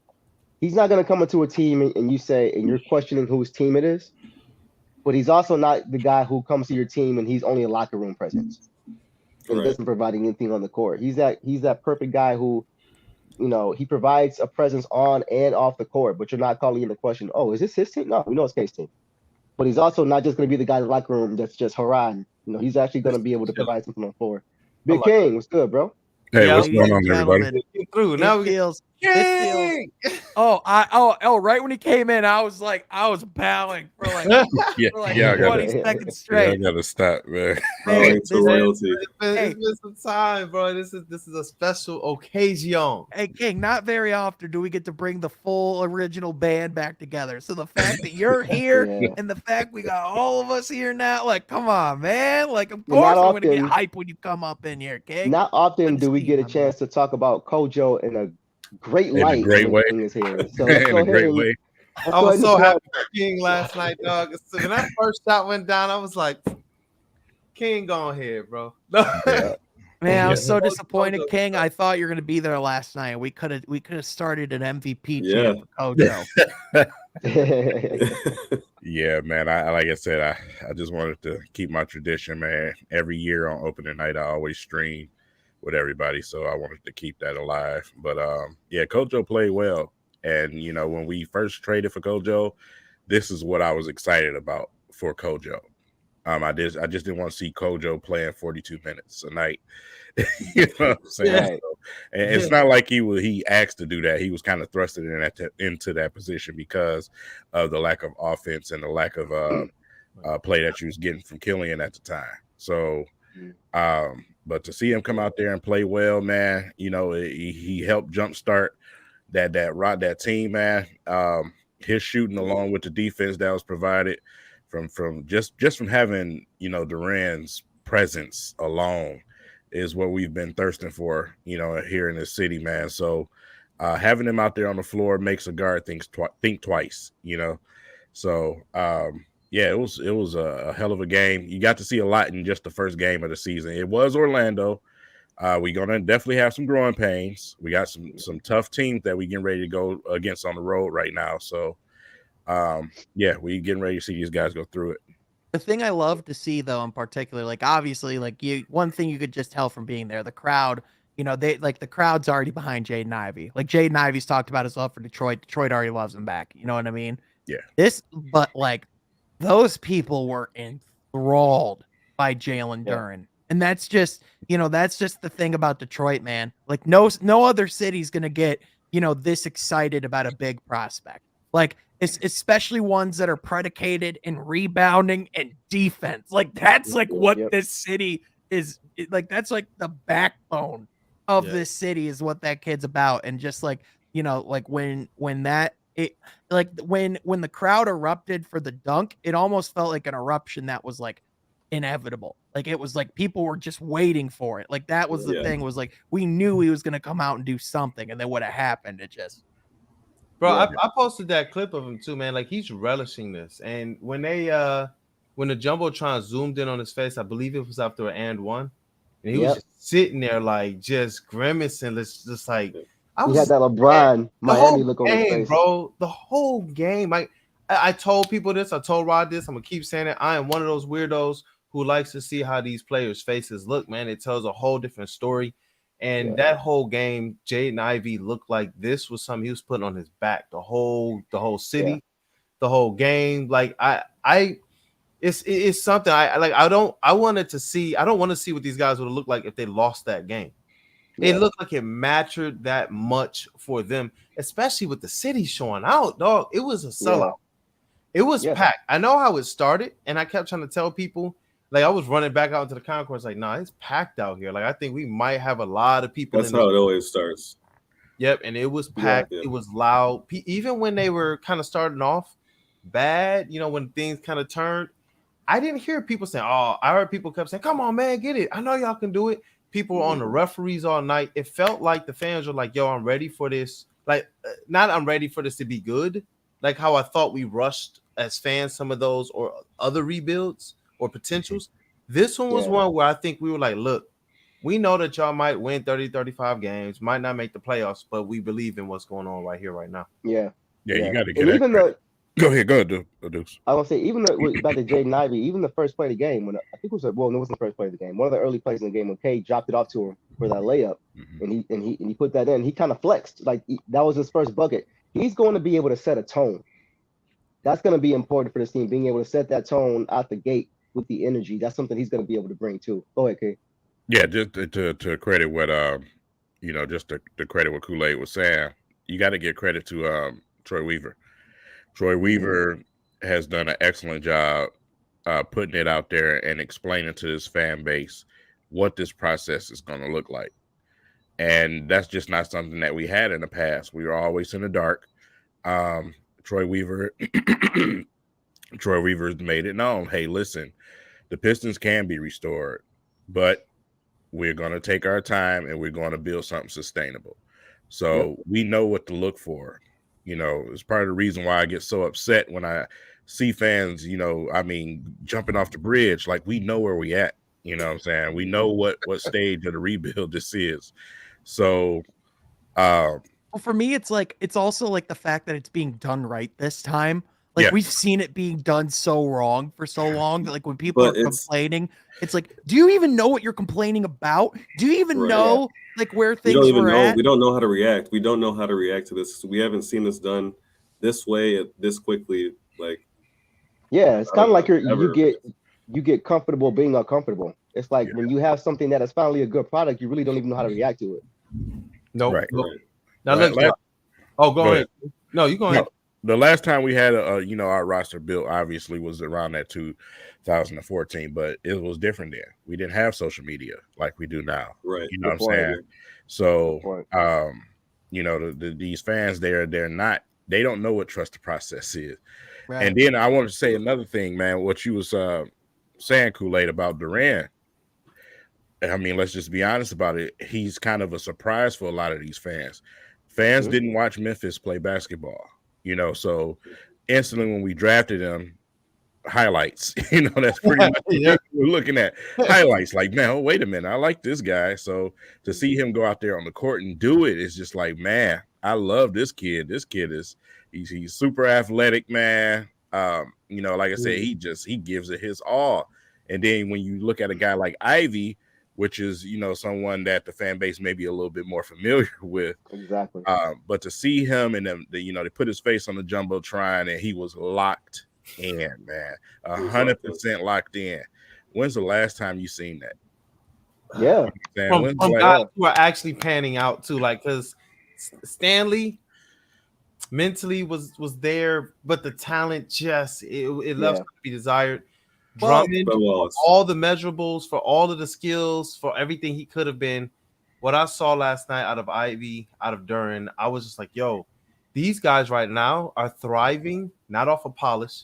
he's not going to come into a team and you're questioning whose team it is, but he's also not the guy who comes to your team and he's only a locker room presence and right. doesn't provide anything on the court. He's that perfect guy who, he provides a presence on and off the court, but you're not calling into question, oh, is this his team? No, we know it's K's team. But he's also not just going to be the guy in the locker room that's just haran. He's actually going to be able to provide something on the floor. Big King, what's good, bro? Hey, Yeah, what's Ladies going and on, everybody? gentlemen, through. Now we this feels. Right when he came in, I was bowing for like Yeah, I got 20 it. seconds Yeah, I straight. got to stop, man. Man, To royalty. It's been some time, bro. This is a special occasion. Hey King, not very often do we get to bring the full original band back together. So the fact that you're here Yeah. and the fact we got all of us here now, like, come on, man. Like, of Well, course not I'm gonna get often- hype when you come up in here, King. Not often Good to do we see get you, a my chance to talk about Kojo in a great In a light great when way. King is here. So let's In go a ahead great and way. let's I go was ahead so and happy for King last night, dog. When that first shot went down, I was like, King gone here, bro. Yeah. Man, I was Yeah. so disappointed, King. I thought you were gonna be there last night. We could have started an MVP Yeah. chant for Kojo. Yeah, man. I like I said, I just wanted to keep my tradition, man. Every year on opening night, I always stream with everybody, so I wanted to keep that alive. But yeah, Kojo played well, and when we first traded for Kojo, this is what I was excited about for Kojo. I just didn't want to see Kojo playing 42 minutes a night. You know what I'm saying? Right. So, and it's not like he asked to do that. He was kind of thrusted into that position because of the lack of offense and the lack of play that you was getting from Killian at the time. So, but to see him come out there and play well, man, he helped jumpstart that team, man. His shooting along with the defense that was provided from just from having Duren's presence alone is what we've been thirsting for, here in this city, man. So having him out there on the floor makes a guard think twice, So yeah, it was a hell of a game. You got to see a lot in just the first game of the season. It was Orlando. We're gonna definitely have some growing pains. We got some tough teams that we getting ready to go against on the road right now. So yeah, we getting ready to see these guys go through it. The thing I love to see, though, in particular, like obviously, like one thing you could just tell from being there, the crowd, the crowd's already behind Jaden Ivey. Like Jaden Ivey's talked about his love for Detroit. Detroit already loves him back. You know what I mean? Yeah. But like those people were enthralled by Jalen Duren. And that's just the thing about Detroit, man. Like no other city's gonna get, this excited about a big prospect. Like it's especially ones that are predicated in rebounding and defense. Like that's like what this city is. Like that's like the backbone of this city is what that kid's about. And just like, like when the crowd erupted for the dunk, it almost felt like an eruption that was like inevitable. Like it was like people were just waiting for it. Like that was the thing, was like we knew he was going to come out and do something, and then what happened, it just. Bro, I posted that clip of him too, man. Like he's relishing this. And when the Jumbotron zoomed in on his face, I believe it was after an and one, and he was just sitting there like just grimacing, just like he had that LeBron Miami look on his face, bro. The whole game. I told people this. I told Rod this. I'm gonna keep saying it. I am one of those weirdos who likes to see how these players' faces look, man. It tells a whole different story. And that whole game, Jaden Ivey looked like this was something he was putting on his back. The whole city, the whole game. Like it's something I don't want to see what these guys would have looked like if they lost that game. It looked like it mattered that much for them, especially with the city showing out, dog. It was a sellout. It was packed. I know how it started, and I kept trying to tell people. Like I was running back out into the concourse, like, nah, it's packed out here. Like I think we might have a lot of people. That's how it always starts. Yep, and it was packed. It was loud. Even when they were kind of starting off bad, when things kind of turned, I didn't hear people saying, "Oh," I heard people kept saying, "Come on, man, get it. I know y'all can do it." People were on the referees all night. It felt like the fans were like, "Yo, I'm ready for this." Like, not I'm ready for this to be good. Like how I thought we rushed as fans some of those or other rebuilds or potentials. This one was one where I think we were like, look, we know that y'all might win 30, 35 games, might not make the playoffs, but we believe in what's going on right here, right now. Yeah, you got to get and even though. Go ahead, Deuce. I was gonna say, even back to Jaden Ivey, even the first play of the game, when I think it was it wasn't the first play of the game. One of the early plays in the game when Kade dropped it off to him for that layup, and he put that in. He kind of flexed like that was his first bucket. He's going to be able to set a tone. That's going to be important for this team, being able to set that tone out the gate with the energy. That's something he's going to be able to bring too. Go ahead, Kade. Yeah, just to credit what just to credit what Kool-Aid was saying, you got to give credit to Troy Weaver. Troy Weaver has done an excellent job putting it out there and explaining to this fan base what this process is going to look like. And that's just not something that we had in the past. We were always in the dark. Troy Weaver's made it known. Hey, listen, the Pistons can be restored, but we're going to take our time and we're going to build something sustainable. So we know what to look for. It's part of the reason why I get so upset when I see fans, jumping off the bridge. Like, we know where we at. You know what I'm saying? We know what stage of the rebuild this is. So, well, for me, it's also like the fact that it's being done right this time. Like, we've seen it being done so wrong for so long that, like, when people are complaining, it's like, do you even know what you're complaining about? Do you even know like where things were at? We don't know how to react. We don't know how to react to this. We haven't seen this done this way, this quickly. Like, it's kind of like you get comfortable being uncomfortable. It's like when you have something that is finally a good product, you really don't even know how to react to it. No, right. Now let's go ahead. No, you go ahead. The last time we had our roster built obviously was around that 2014, but it was different then. We didn't have social media like we do now. Right. You know what I'm saying? So these fans they don't know what trust the process is. Right. And then I wanted to say another thing, man, what you was saying, Kool-Aid, about Duren. I mean, let's just be honest about it. He's kind of a surprise for a lot of these fans. Fans didn't watch Memphis play basketball. So instantly when we drafted him, highlights, that's pretty much what we're looking at. Highlights, like, man, wait a minute, I like this guy. So to see him go out there on the court and do it is just like, man, I love this kid. This kid he's super athletic, man. Like I said, he gives it his all. And then when you look at a guy like Ivey, which is, someone that the fan base may be a little bit more familiar with. Exactly. But to see him and them, they put his face on the Jumbotron and he was locked in, man. 100% locked in. When's the last time you seen that? Yeah. From guys who are actually panning out too, like, because Stanley mentally was there, but the talent just it left to be desired. Drummond, all the measurables, for all of the skills, for everything he could have been. What I saw last night out of Ivey, out of Duren, I was just like, yo, these guys right now are thriving, not off of polish,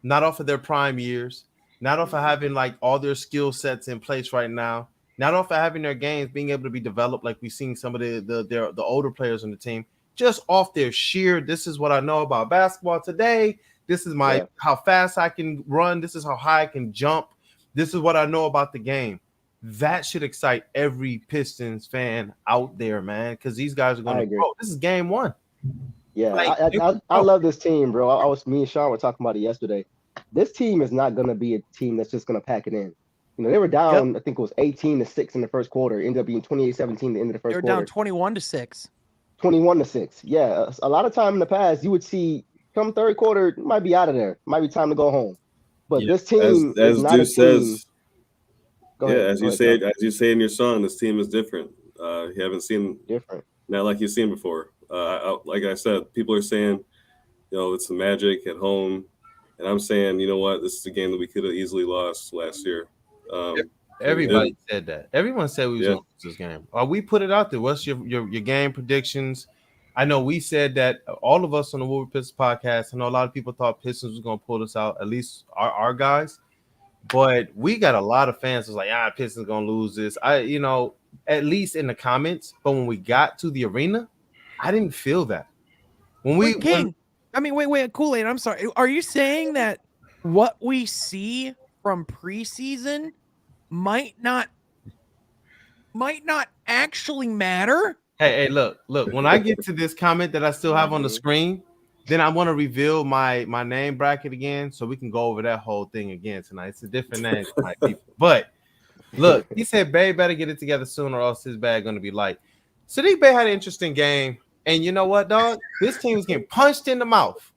not off of their prime years, not off of having like all their skill sets in place right now, not off of having their games being able to be developed like we've seen some of the older players on the team, just off their sheer, this is what I know about basketball today. This is how fast I can run. This is how high I can jump. This is what I know about the game. That should excite every Pistons fan out there, man, because these guys are going to grow. This is game one. Yeah, I love this team, bro. Me and Sean were talking about it yesterday. This team is not going to be a team that's just going to pack it in. They were down, I think it was 18-6 in the first quarter. It ended up being 28-17 at the end of the first quarter. They were down 21-6. 21-6. Yeah, a lot of time in the past, you would see come third quarter, it might be out of there. It might be time to go home. But this team is not a team. As you say in your song, this team is different. You haven't seen different. Not like you've seen before. Like I said, people are saying, it's the Magic at home, and I'm saying, you know what, this is a game that we could have easily lost last year. Everybody said that. Everyone said we was going to lose this game. We put it out there. What's your game predictions? I know we said that, all of us on the Wolver Pistons podcast. I know a lot of people thought Pistons was going to pull this out, at least our guys. But we got a lot of fans who's like, Pistons going to lose this. At least in the comments. But when we got to the arena, I didn't feel that. Wait, Kool-Aid, I'm sorry. Are you saying that what we see from preseason might not actually matter. Hey, look. When I get to this comment that I still have on the screen, then I want to reveal my name bracket again, so we can go over that whole thing again tonight. It's a different name tonight, people. But look, he said Bey better get it together soon, or else his bag gonna be light. Saddiq Bey had an interesting game, and you know what, dog? This team was getting punched in the mouth.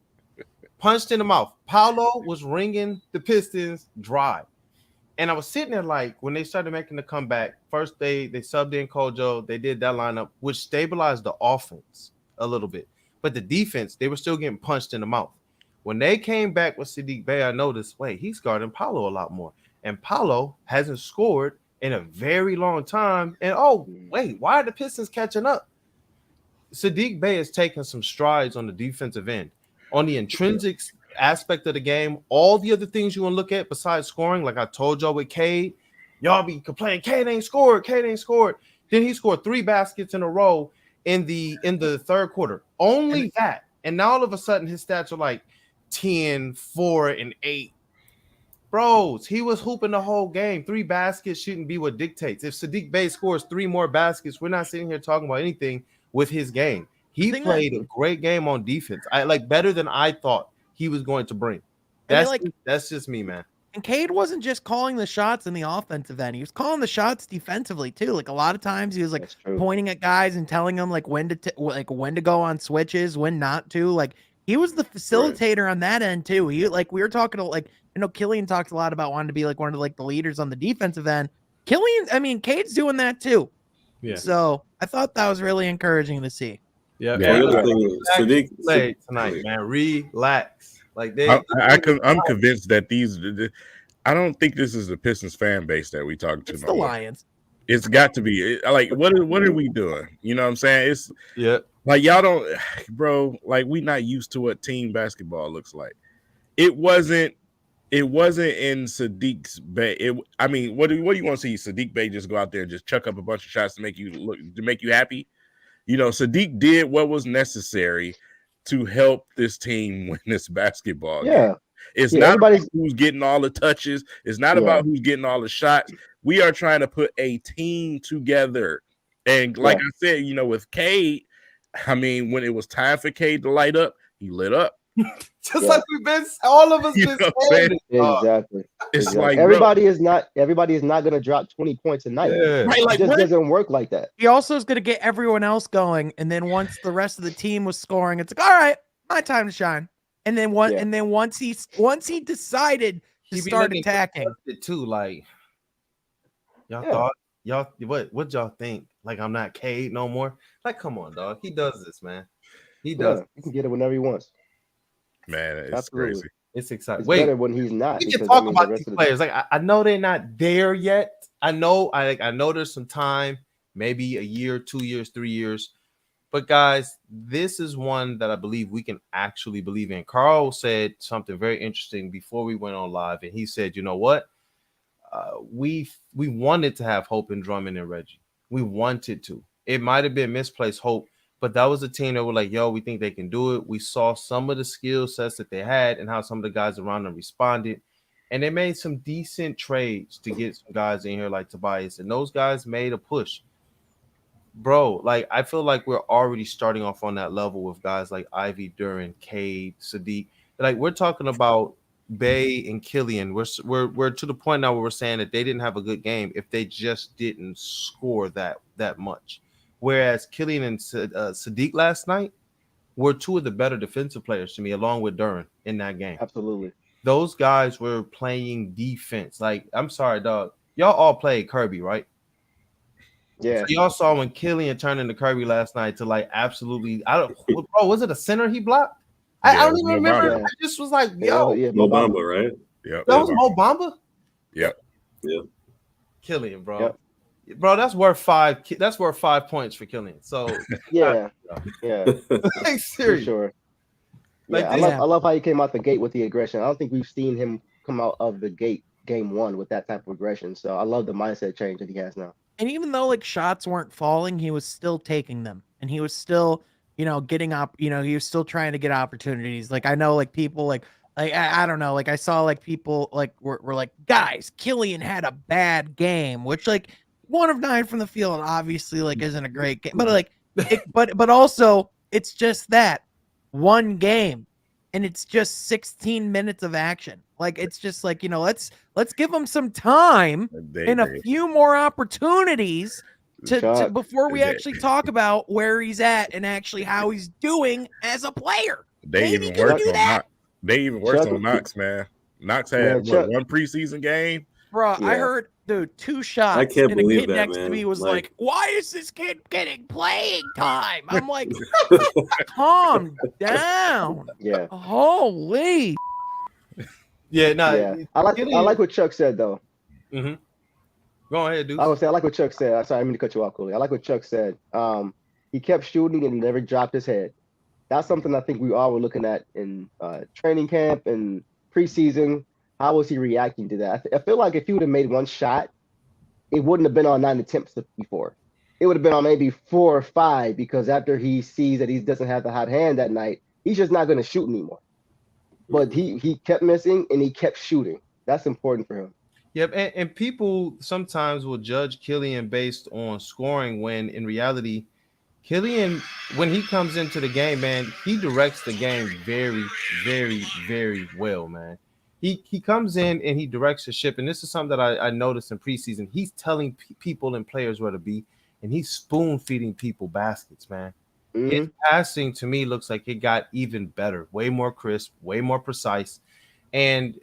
Paolo was ringing the Pistons dry. And I was sitting there like, when they started making the comeback, first they subbed in Kojo, they did that lineup, which stabilized the offense a little bit. But the defense, they were still getting punched in the mouth. When they came back with Saddiq Bey, I noticed, wait, he's guarding Paolo a lot more. And Paolo hasn't scored in a very long time. And oh, wait, why are the Pistons catching up? Saddiq Bey is taking some strides on the defensive end. On the intrinsic aspect of the game, all the other things you want to look at besides scoring, like I told y'all with Kade, y'all be complaining, Kade ain't scored. Then he scored 3 baskets in a row in the third quarter. Only that. And now all of a sudden his stats are like 10, 4, and 8. Bros, he was hooping the whole game. 3 baskets shouldn't be what dictates. If Saddiq Bey scores 3 more baskets, we're not sitting here talking about anything with his game. He played a great game on defense. I like better than I thought he was going to bring. That's just me, man. And Kade wasn't just calling the shots in the offensive end. He was calling the shots defensively too. Like a lot of times he was like pointing at guys and telling them like when to go on switches, when not to. Like he was the facilitator on that end too. He we were talking to Killian talks a lot about wanting to be like one of the leaders on the defensive end. Kade's doing that too. Yeah. So I thought that was really encouraging to see. Yeah. Saddiq play tonight, man. Relax. Like I'm convinced that I don't think this is the Pistons fan base that we talk to. It's the Lions. It's got to be like what are we doing? You know what I'm saying? It's like y'all don't, bro. Like we not used to what team basketball looks like. It wasn't in Saddiq's Bey. What do you want to see? Saddiq Bey just go out there and just chuck up a bunch of shots to make you happy? You know, Saddiq did what was necessary to help this team win this basketball game. It's not about who's getting all the touches. It's not about who's getting all the shots. We are trying to put a team together. And like I said, with Kade, when it was time for Kade to light up, he lit up. Just like we've been, all of us been saying. Exactly. It's like everybody is not going to drop 20 points a night. It just doesn't work like that. He also is going to get everyone else going, and then once the rest of the team was scoring, it's like, all right, my time to shine. And then once he decided to start attacking, it too. Like y'all thought what y'all think? Like I'm not Kade no more. Like come on, dog. He does this, man. He does. He can get it whenever he wants. Man, it's crazy. It's exciting. It's better when he's not. We can talk about these players. Like I know they're not there yet. I know there's some time, maybe a year, 2 years, 3 years. But guys, this is one that I believe we can actually believe in. Carl said something very interesting before we went on live, and he said, "You know what? We wanted to have hope in Drummond and Reggie. We wanted to. It might have been misplaced hope." But that was a team that were like, yo, we think they can do it. We saw some of the skill sets that they had and how some of the guys around them responded. And they made some decent trades to get some guys in here like Tobias. And those guys made a push. Bro, like I feel like we're already starting off on that level with guys like Ivey, Duren, Kade, Saddiq. Like we're talking about Bey and Killian. We're to the point now where we're saying that they didn't have a good game if they just didn't score that much. Whereas Killian and Saddiq last night were 2 of the better defensive players to me, along with Duren in that game. Absolutely. Those guys were playing defense. Like, I'm sorry, dog. Y'all all played Kirby, right? Yeah. So y'all saw when Killian turned into Kirby last night to like absolutely, was it a center he blocked? I don't even remember. Bamba. I just was like, yo. Mo Bamba, right? Yeah. That was Mo Bamba? Yep. Yeah. Killian, bro. Yep. Bro, that's worth 5. That's worth 5 points for Killian. So yeah, like serious. For sure. Like I love how he came out the gate with the aggression. I don't think we've seen him come out of the gate game 1 with that type of aggression. So I love the mindset change that he has now. And even though like shots weren't falling, he was still taking them, and he was still, getting up. He was still trying to get opportunities. Like I know, like people like Like I don't know. Like I saw like people like were like, guys, Killian had a bad game, which like 1 of 9 from the field obviously like isn't a great game, but like but also it's just that one game, and it's just 16 minutes of action. Like it's just like, let's give him some time and a few more opportunities to before we actually talk about where he's at and actually how he's doing as a player. Maybe can we do that? They even worse on Knox, man. Knox had one preseason game. Bro, I heard, dude, 2 shots. I can't believe kid that, next man. to me was like, why is this kid getting playing time? I'm like, calm down. Yeah. Holy. Yeah, no. Yeah. I like what Chuck said though. Mm-hmm. Go ahead, dude. I would say I like what Chuck said. Sorry, I didn't mean to cut you off, Cooley. I like what Chuck said. He kept shooting and he never dropped his head. That's something I think we all were looking at in training camp and preseason. How was he reacting to that? I feel like if he would have made one shot, it wouldn't have been on 9 attempts before. It would have been on maybe 4 or 5, because after he sees that he doesn't have the hot hand that night, he's just not going to shoot anymore. But he kept missing and he kept shooting. That's important for him. Yep, and people sometimes will judge Killian based on scoring when in reality, Killian, when he comes into the game, man, he directs the game very, very, very well, man. He comes in and he directs the ship, and this is something that I noticed in preseason. He's telling people and players where to be, and he's spoon-feeding people baskets, man. Mm-hmm. His passing, to me, looks like it got even better, way more crisp, way more precise. And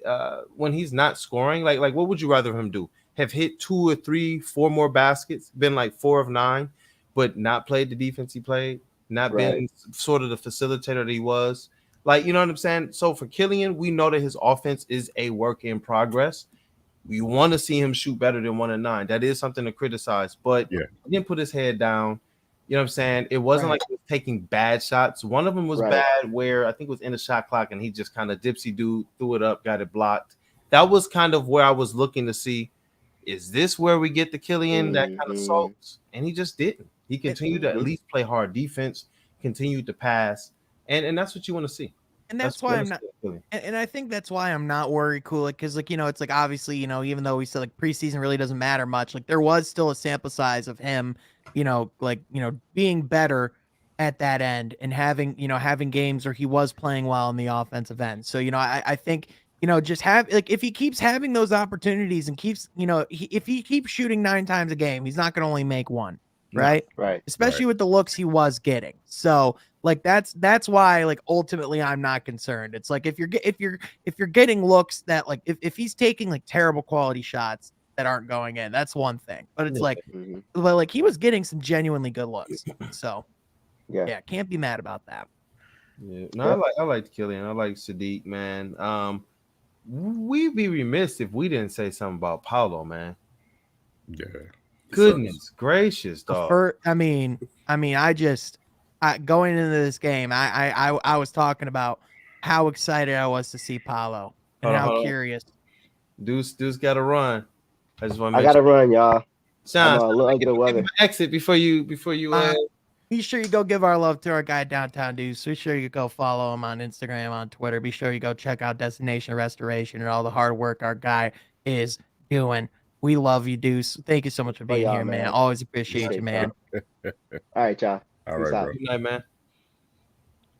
when he's not scoring, like what would you rather him do? Have hit 2 or 3, 4 more baskets, been like 4 of 9, but not played the defense he played, not been sort of the facilitator that he was. Like, you know what I'm saying? So for Killian, we know that his offense is a work in progress. We want to see him shoot better than 1 of 9. That is something to criticize, but he didn't put his head down. You know what I'm saying? It wasn't like he was taking bad shots. One of them was bad where I think it was in the shot clock and he just kind of dipsy-do, threw it up, got it blocked. That was kind of where I was looking to see, is this where we get the Killian that kind of sulks? And he just didn't. He continued to at least play hard defense, continued to pass, and that's what you want to see. And that's why I'm not, and I think that's why I'm not worried, Kulik, because like, it's like obviously, even though we said like preseason really doesn't matter much, like there was still a sample size of him, being better at that end and having games where he was playing well in the offensive end. So, I think, just have like if he keeps having those opportunities and keeps, if he keeps shooting 9 times a game, he's not going to only make 1. Right. Especially with the looks he was getting. So like that's why like ultimately I'm not concerned. It's like if you're getting looks that like if he's taking like terrible quality shots that aren't going in, that's one thing. But it's like well, like he was getting some genuinely good looks. So yeah, can't be mad about that. Yeah. No, I like Killian. I like Saddiq, man. We'd be remiss if we didn't say something about Paolo, man. Yeah. Goodness gracious, dog. I mean, going into this game, I was talking about how excited I was to see Paolo and how curious. Deuce got to run. I got to run, y'all. Sean, exit before you. Be sure you go give our love to our guy Downtown Deuce. Be sure you go follow him on Instagram, on Twitter. Be sure you go check out Destination Restoration and all the hard work our guy is doing. We love you, Deuce. Thank you so much for being here, man. Always appreciate you, man. All right, y'all. All right, bro. Good night, man.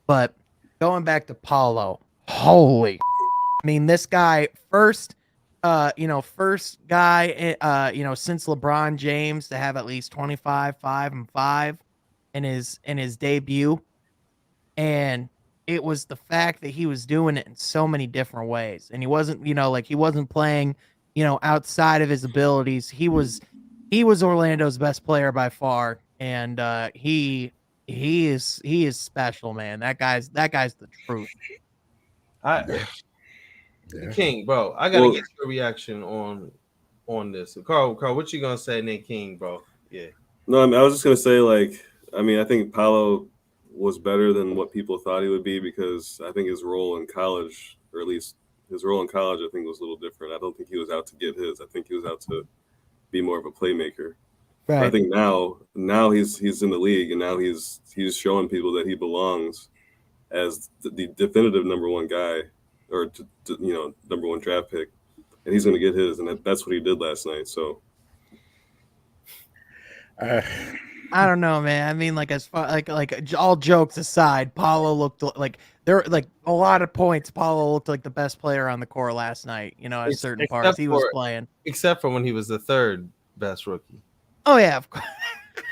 But going back to Paolo, holy, I mean, this guy first guy, since LeBron James to have at least 25, 5 and 5 in his debut, and it was the fact that he was doing it in so many different ways, and he wasn't, he wasn't playing, outside of his abilities. He was Orlando's best player by far, and he is special, man. That guy's the truth. King, bro, I gotta get your reaction on this. Carl, what you gonna say, Nick King, bro? Yeah. No, I was just gonna say, I think Paolo was better than what people thought he would be, because I think his role in college, or at least his role in college, I think was a little different. I don't think he was out to get his. I think he was out to be more of a playmaker. Right. I think now he's in the league, and now he's showing people that he belongs as the definitive number 1 guy or to number 1 draft pick, and he's going to get his, and that's what he did last night. So I don't know, man. I mean, like as far like all jokes aside, Paolo looked like there like a lot of points. Paolo looked like the best player on the court last night. At certain parts he was playing, except for when he was the 3rd best rookie. Oh yeah, of course.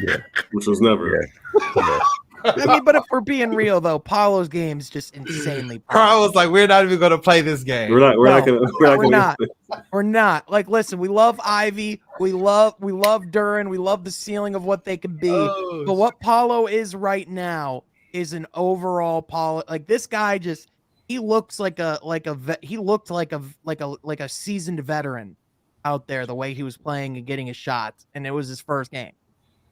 Yeah, which was never. Yeah. I mean, but if we're being real though, Paolo's game is just insanely. Carl was like, "We're not even going to play this game. We're not. Like, listen, we love Ivey, we love Duren, we love the ceiling of what they can be. But what Paolo is right now is an overall Paolo. Like this guy he looks like a seasoned veteran out there. The way he was playing and getting his shots, and it was his first game.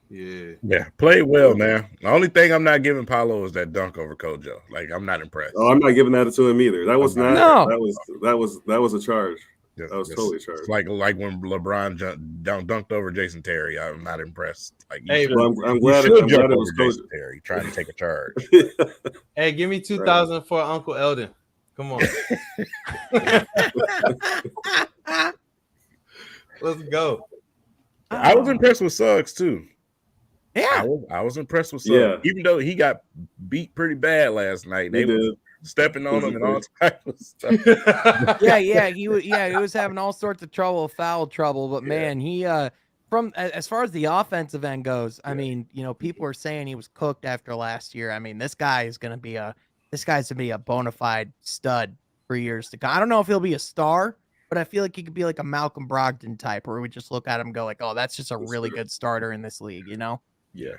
Yeah, played well, man. The only thing I'm not giving Paolo is that dunk over Kojo. Like, I'm not impressed. Oh, I'm not giving that to him either. That was not. No. That was a charge. That was totally a charge. It's like when LeBron dunked over Jason Terry. I'm not impressed. Like, I'm glad it was Jason Terry trying to take a charge. Hey, give me 2,000 for Uncle Eldon. Come on. Let's go. I was impressed with Suggs too. Yeah, I was impressed with Suggs, even though he got beat pretty bad last night. They were stepping on him and all types of stuff. He was having all sorts of foul trouble. But man, he from as far as the offensive end goes, I mean, people are saying he was cooked after last year. I mean, this guy's gonna be a bona fide stud for years to come. I don't know if he'll be a star, but I feel like he could be like a Malcolm Brogdon type, where we just look at him and go like, oh, that's just a really good starter in this league, Yeah.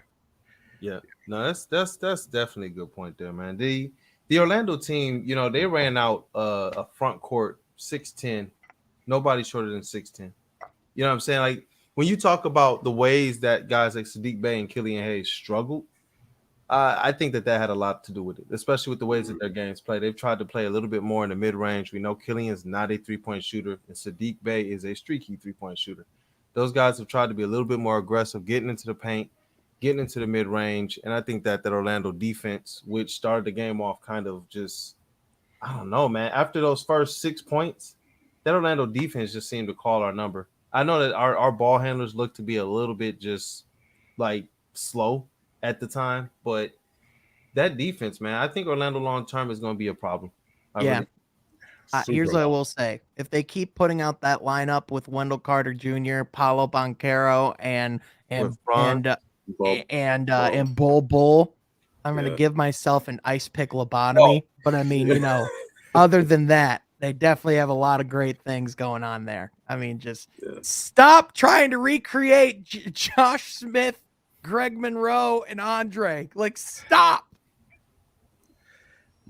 No, that's definitely a good point there, man. The Orlando team, they ran out a front court 6'10", nobody shorter than 6'10". You know what I'm saying? Like when you talk about the ways that guys like Saddiq Bey and Killian Hayes struggled, I think that had a lot to do with it, especially with the ways that their games play. They've tried to play a little bit more in the mid-range. We know Killian's not a three-point shooter, and Saddiq Bey is a streaky three-point shooter. Those guys have tried to be a little bit more aggressive, getting into the paint, getting into the mid-range, and I think that Orlando defense, which started the game off kind of just, I don't know, man. After those first 6 points, that Orlando defense just seemed to call our number. I know that our ball handlers look to be a little bit just like slow at the time, but that defense, man, I think Orlando long-term is going to be a problem. Here's what I will say. If they keep putting out that lineup with Wendell Carter Jr., Paolo Banchero, and Bull, I'm going to give myself an ice pick lobotomy. But I mean, other than that, they definitely have a lot of great things going on there. I mean, just stop trying to recreate Josh Smith, Greg Monroe, and Andre. Like, stop.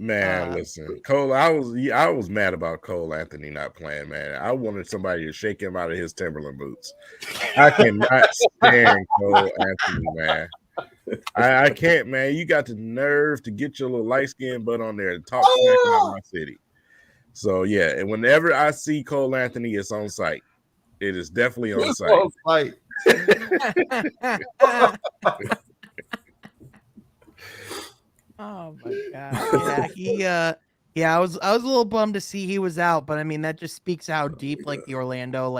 Man, listen, Cole. I was mad about Cole Anthony not playing. Man, I wanted somebody to shake him out of his Timberland boots. I cannot stand Cole Anthony, man. I can't, man. You got the nerve to get your little light skinned butt on there and talk smack about my city. So yeah, and whenever I see Cole Anthony, it's on site. It is definitely on site. Oh my god! I was a little bummed to see he was out, but I mean that just speaks how deep like the Orlando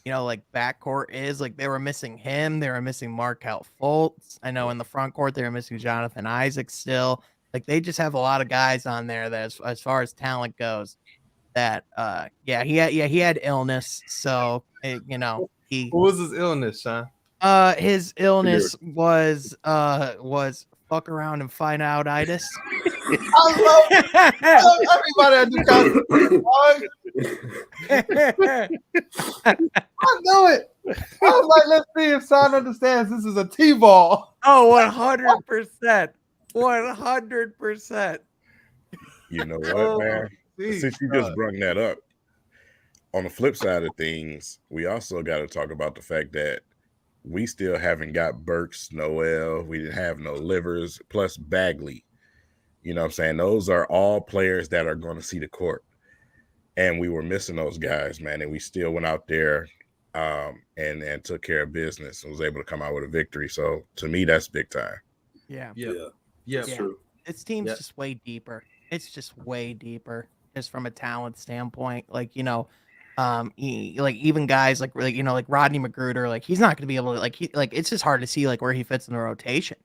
backcourt is. Like they were missing him, they were missing Markelle Fultz. I know in the front court they were missing Jonathan Isaac still. Like they just have a lot of guys on there that as far as talent goes, that he had illness. So what was his illness, Sean? His illness was fuck around and find out itis. I love everybody I know it. I was like, let's see if Sean understands this is a T-ball. Oh, 100%. 100%. You know what, man? Since you just brought that up, on the flip side of things, we also got to talk about the fact that we still haven't got Burks, Noel. We didn't have no Livers, plus Bagley. You know what I'm saying? Those are all players that are going to see the court. And we were missing those guys, man. And we still went out there and took care of business and was able to come out with a victory. So to me, that's big time. Yeah. True. This team's just way deeper. It's just way deeper. just from a talent standpoint. Like, like even guys like like Rodney Magruder, like he's not going to be able to like it's just hard to see like where he fits in the rotation.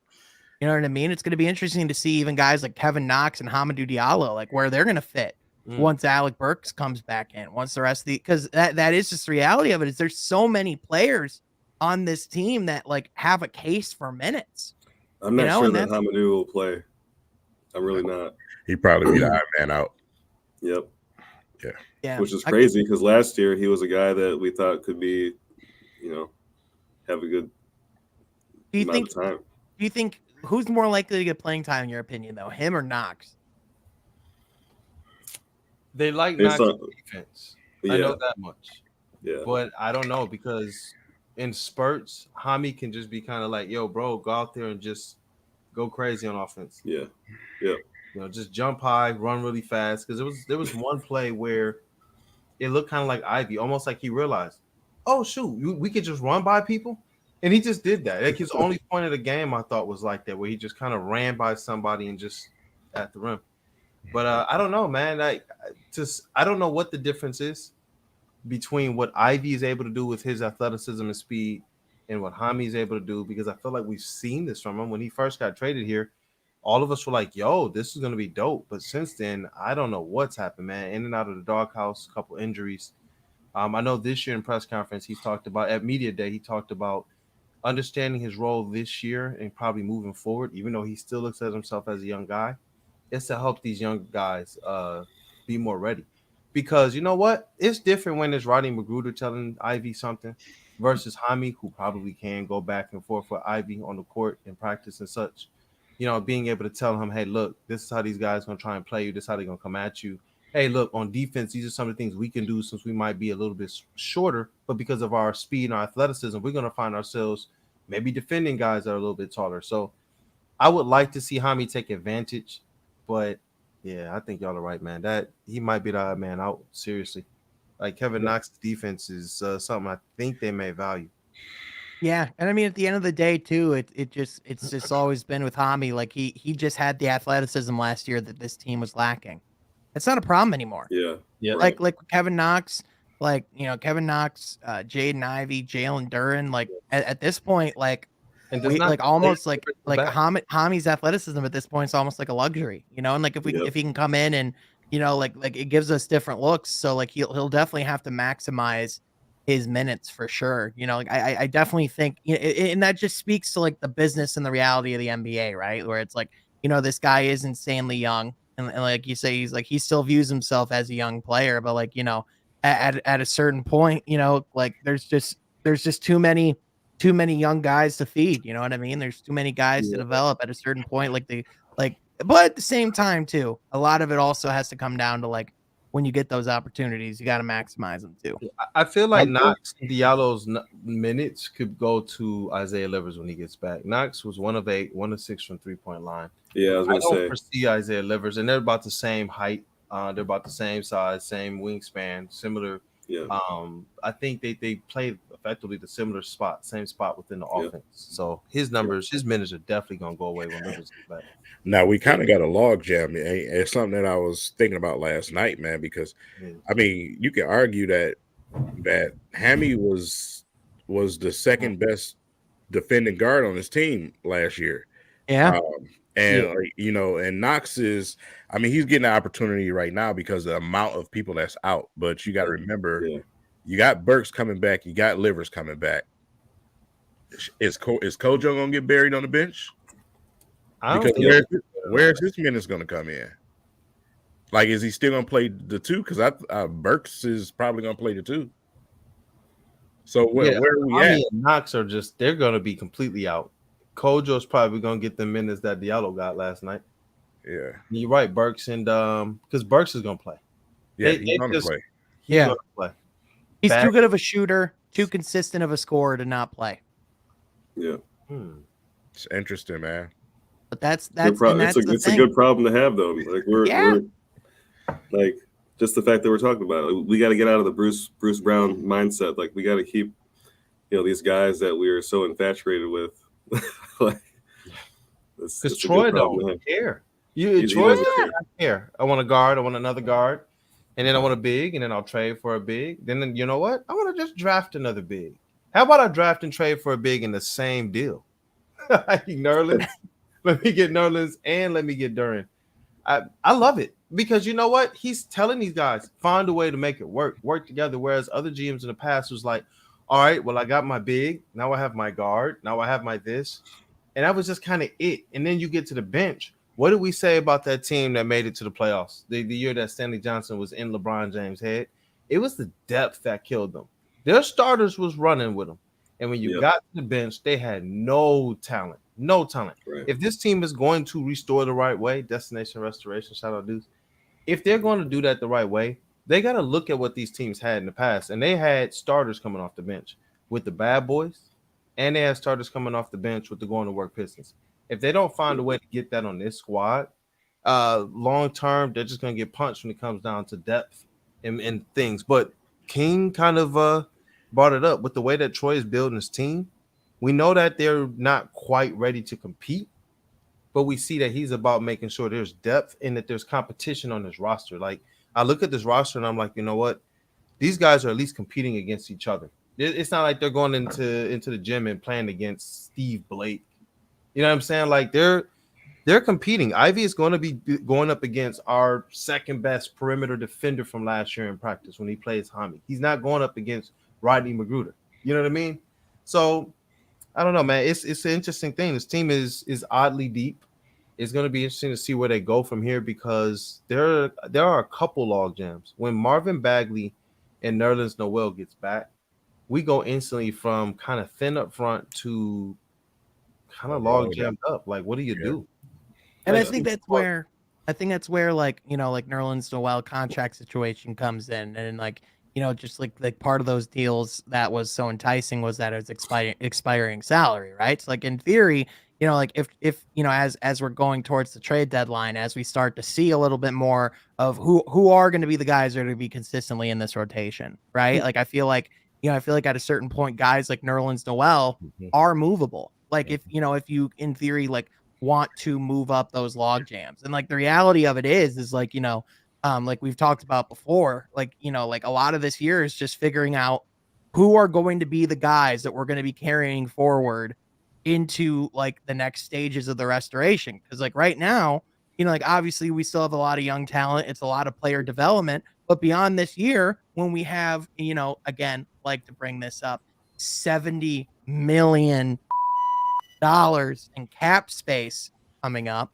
You know what I mean? It's going to be interesting to see even guys like Kevin Knox and Hamidou Diallo, like where they're going to fit once Alec Burks comes back in, once the rest of because that is just the reality of it. Is there's so many players on this team that like have a case for minutes. I'm not sure that Hamidou will play. I'm really not. He'd probably be the odd man out. Yep. Yeah. Which is crazy because last year he was a guy that we thought could be, have a good amount of time. Do you think who's more likely to get playing time in your opinion, though, him or Knox? They like Knox's defense. I know that much. Yeah. But I don't know because in spurts, Hami can just be kind of like, yo, bro, go out there and just go crazy on offense. Yeah. Yeah. Just jump high, run really fast. Because there was one play where it looked kind of like Ivey, almost like he realized, oh, shoot, we could just run by people. And he just did that. Like his only point of the game, I thought, was like that, where he just kind of ran by somebody and just at the rim. But I don't know, man. I don't know what the difference is between what Ivey is able to do with his athleticism and speed and what Hami is able to do, because I feel like we've seen this from him. When he first got traded here, all of us were like, yo, this is going to be dope. But since then, I don't know what's happened, man. In and out of the doghouse, a couple injuries. I know this year in press conference, he talked about, at Media Day, he talked about understanding his role this year and probably moving forward, even though he still looks at himself as a young guy, is to help these young guys be more ready. Because you know what? It's different when it's Rodney Magruder telling Ivey something versus Hami, who probably can go back and forth with Ivey on the court and practice and such. Being able to tell him, hey, look, this is how these guys are going to try and play you. This is how they're going to come at you. Hey, look, on defense, these are some of the things we can do since we might be a little bit shorter, but because of our speed and our athleticism, we're going to find ourselves maybe defending guys that are a little bit taller. So I would like to see Hami take advantage, but yeah, I think y'all are right, man. That he might be the odd man out, seriously. Like Kevin Knox's defense is something I think they may value. Yeah, and I mean at the end of the day too, it's just always been with Hami. Like he just had the athleticism last year that this team was lacking. It's not a problem anymore. Yeah. Like Kevin Knox, Jaden Ivey, Jalen Duren. Like at this point, Hami's athleticism at this point is almost like a luxury, And like if he can come in and like it gives us different looks. So like he'll definitely have to maximize his minutes for sure. I definitely think, and that just speaks to like the business and the reality of the NBA, right? Where it's like, this guy is insanely young. And like you say, he still views himself as a young player, but like, at a certain point, like there's just too many young guys to feed. You know what I mean? There's too many guys to develop at a certain point. But at the same time too, a lot of it also has to come down to like, when you get those opportunities, you got to maximize them too. I feel like Knox Diallo's minutes could go to Isaiah Livers when he gets back. Knox was 1 of 8, 1 of 6 from 3-point line. Yeah, I was going to say. I don't foresee Isaiah Livers, and they're about the same height. They're about the same size, same wingspan, similar. Yeah. I think they played effectively the same spot within the offense. So his numbers, his minutes are definitely going to go away when Livers gets back. Now we kind of got a logjam. It's something that I was thinking about last night, man. Because I mean, you can argue that Hami was the second best defending guard on his team last year. Yeah, and Knox is. I mean, he's getting the opportunity right now because of the amount of people that's out. But you got to remember, you got Burks coming back, you got Livers coming back. Is Kojo gonna get buried on the bench? Because where's his minutes going to come in? Like, is he still going to play the 2? Because Burks is probably going to play the 2. So where are we at? And Knox are they're going to be completely out. Kojo's probably going to get the minutes that Diallo got last night. Yeah, you're right, Burks, and because Burks is going to play. Yeah, he's going to play. He's going to play. He's too good of a shooter, too consistent of a scorer to not play. Yeah, it's interesting, man. But that's it's a good problem to have, though. Like we're like just the fact that we're talking about it. We got to get out of the Bruce Brown mindset. Like we got to keep, these guys that we are so infatuated with. Like, because Troy don't care. Troy doesn't care. I want a guard. I want another guard. and then I want a big, and then I'll trade for a big. Then you know what? I want to just draft another big. How about I draft and trade for a big in the same deal? Nerlens. Let me get Nerlens and let me get Duren. I love it because you know what? He's telling these guys, find a way to make it work together. Whereas other GMs in the past was like, all right, well, I got my big. Now I have my guard. Now I have my this. And that was just kind of it. And then you get to the bench. What did we say about that team that made it to the playoffs? The year that Stanley Johnson was in LeBron James' head. It was the depth that killed them. Their starters was running with them. And when you got to the bench, they had no talent. No talent. Right. If this team is going to restore the right way, destination restoration, shout out Deuce. If they're going to do that the right way, they got to look at what these teams had in the past. And they had starters coming off the bench with the bad boys, and they had starters coming off the bench with the going to work Pistons. If they don't find a way to get that on this squad, long term, they're just going to get punched when it comes down to depth and things. But King kind of brought it up with the way that Troy is building his team. We know that they're not quite ready to compete, but we see that he's about making sure there's depth and that there's competition on this roster. Like, I look at this roster and I'm like, you know what? These guys are at least competing against each other. It's not like they're going into the gym and playing against Steve Blake. You know what I'm saying? Like, they're competing. Ivey is going to be going up against our second best perimeter defender from last year in practice when he plays Hami. He's not going up against Rodney Magruder. You know what I mean? So I don't know, man. It's an interesting thing. This team is oddly deep. It's going to be interesting to see where they go from here because there are a couple log jams. When Marvin Bagley and Nerlens Noel gets back, we go instantly from kind of thin up front to kind of log jammed up. Like, what do you do? And I think that's where like, you know, like Nerlens Noel contract situation comes in, and like, you know, just like part of those deals that was so enticing was that it was expiring salary, right? So like in theory, you know, like if you know, as we're going towards the trade deadline, as we start to see a little bit more of who are going to be the guys that are going to be consistently in this rotation, right? Like I feel like at a certain point, guys like Nerlens Noel are movable. Like if you in theory like want to move up those log jams, and like the reality of it is like, you know, like we've talked about before, like, you know, like a lot of this year is just figuring out who are going to be the guys that we're going to be carrying forward into like the next stages of the restoration. Because like right now, you know, like obviously we still have a lot of young talent. It's a lot of player development. But beyond this year, when we have, you know, again, like to bring this up, $70 million in cap space coming up.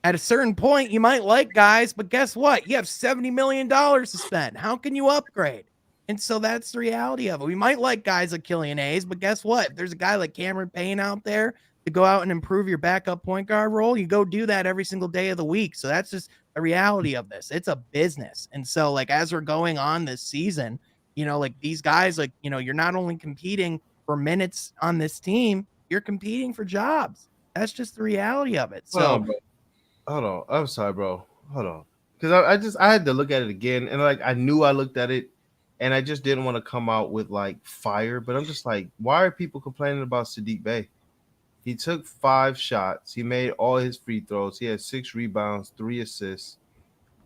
At a certain point, you might like guys, but guess what? You have $70 million to spend. How can you upgrade? And so that's the reality of it. We might like guys like Killian Hayes, but guess what? If there's a guy like Cameron Payne out there to go out and improve your backup point guard role, you go do that every single day of the week. So that's just the reality of this. It's a business. And so like as we're going on this season, you know, like these guys, like, you know, you're not only competing for minutes on this team, you're competing for jobs. That's just the reality of it. So hold on. I'm sorry, bro. Hold on. Because I had to look at it again, and like I knew I looked at it, and I just didn't want to come out with like fire. But I'm just like, why are people complaining about Saddiq Bey? He took 5 shots. He made all his free throws. He had 6 rebounds, 3 assists.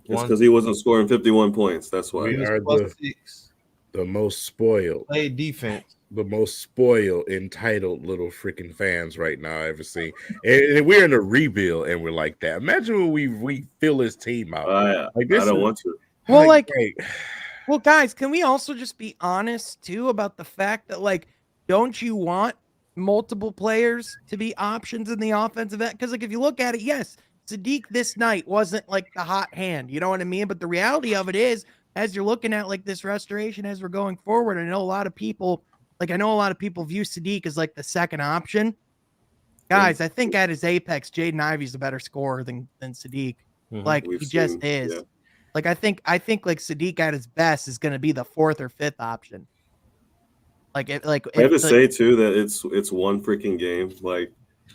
It's because he wasn't scoring 51 points. That's why. We are the most spoiled. Played defense. The most spoiled, entitled little freaking fans right now I've ever seen. And we're in a rebuild, and we're like that. Imagine when we fill his team out. Like I don't want to. Well, like, well, guys, can we also just be honest too about the fact that, like, don't you want multiple players to be options in the offensive end? Because, like, if you look at it, yes, Saddiq this night wasn't like the hot hand, you know what I mean? But the reality of it is, as you're looking at like this restoration as we're going forward, I know a lot of people view Saddiq as like the second option. Guys, I think at his apex, Jaden Ivey's a better scorer than Saddiq. Like he just is. Yeah. Like I think like Saddiq at his best is going to be the 4th or 5th option. I have to say too that it's one freaking game. Like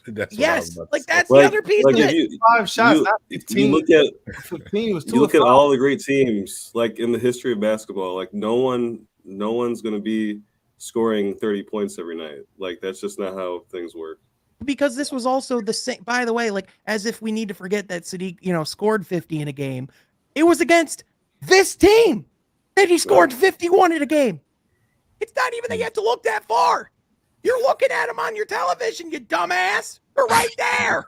that's that's the other piece of it. 5 shots, not 15. You look at 15 was 2 you look at all the great teams like in the history of basketball. Like no one's going to be scoring 30 points every night. Like that's just not how things work. Because this was also the same, by the way, like as if we need to forget that Saddiq, you know, scored 50 in a game. It was against this team that he scored 51 in a game. It's not even that you have to look that far. You're looking at him on your television, you dumbass. They're right there.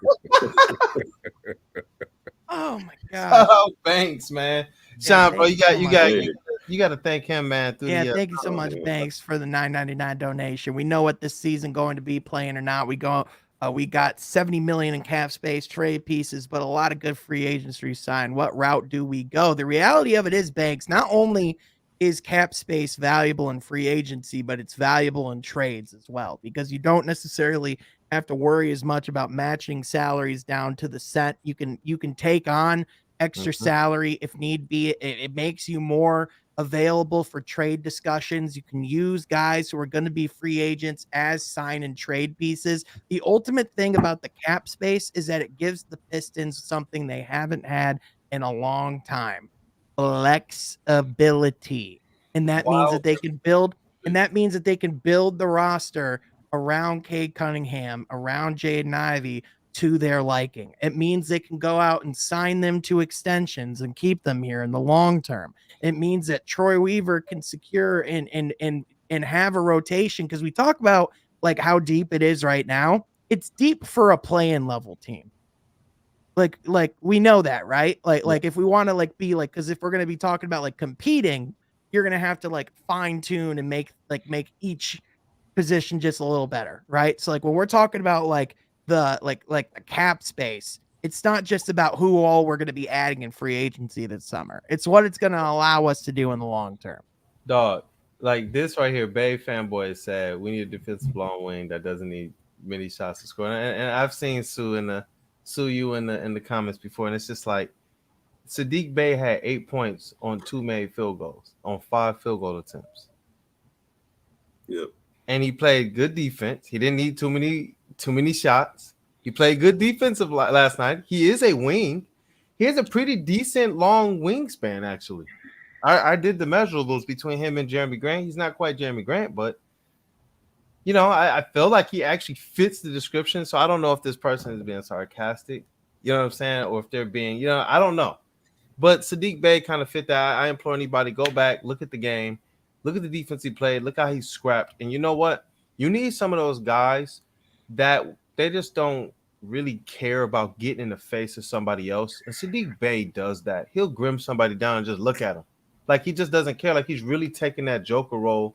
Oh my god. Oh, thanks, man. Sean, bro, you got to thank him, man. Thank you so much, Banks, for the $9.99 donation. We know what this season going to be, playing or not. We got $70 million in cap space, trade pieces, but a lot of good free agents re-signed. What route do we go? The reality of it is, Banks, not only is cap space valuable in free agency, but it's valuable in trades as well, because you don't necessarily have to worry as much about matching salaries down to the set. You can take on extra salary if need be. It makes you more available for trade discussions. You can use guys who are going to be free agents as sign and trade pieces. The ultimate thing about the cap space is that it gives the Pistons something they haven't had in a long time: flexibility. And that means that they can build, the roster around Kade Cunningham, around Jaden Ivey to their liking. It means they can go out and sign them to extensions and keep them here in the long term. It means that Troy Weaver can secure and have a rotation, because we talk about like how deep it is right now. It's deep for a play-in level team. Like we know that, right? Like if we want to like be like, because if we're going to be talking about like competing, you're going to have to like fine tune and make each position just a little better, right? So like when we're talking about like the cap space, it's not just about who all we're going to be adding in free agency this summer. It's what it's going to allow us to do in the long term. Dog, like this right here, Bay fanboy said we need a defensive long wing that doesn't need many shots to score. And I've seen Sue in the comments before, and it's just like Saddiq Bey had 8 points on 2 made field goals on 5 field goal attempts. Yep. And he played good defense. He didn't need too many shots. He played good defensive last night. He is a wing. He has a pretty decent long wingspan, actually. I did the measurables between him and Jeremy Grant. He's not quite Jeremy Grant, but you know, I feel like he actually fits the description. So I don't know if this person is being sarcastic, you know what I'm saying, or if they're being, you know, I don't know. But Saddiq Bey kind of fit that. I implore anybody, go back, look at the game, look at the defense he played, look how he scrapped. And you know what? You need some of those guys that they just don't really care about getting in the face of somebody else. And Saddiq Bey does that. He'll grim somebody down and just look at him. Like he just doesn't care. Like he's really taking that Joker role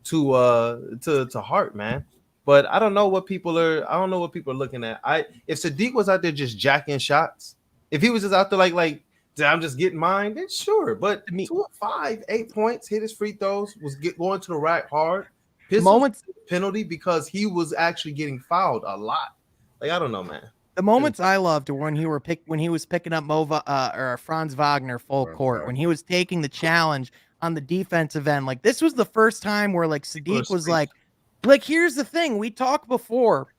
to heart, man. But I don't know what people are looking at. If Saddiq was out there just jacking shots, if he was just out there like I'm just getting mine, then sure. But 8 points, hit his free throws, was going to the rack hard. Moments penalty because he was actually getting fouled a lot. Like I don't know, man. The moments I loved were when he was picking up Franz Wagner full court, when he was taking the challenge on the defensive end. Like this was the first time where like Saddiq was like here's the thing we talked before,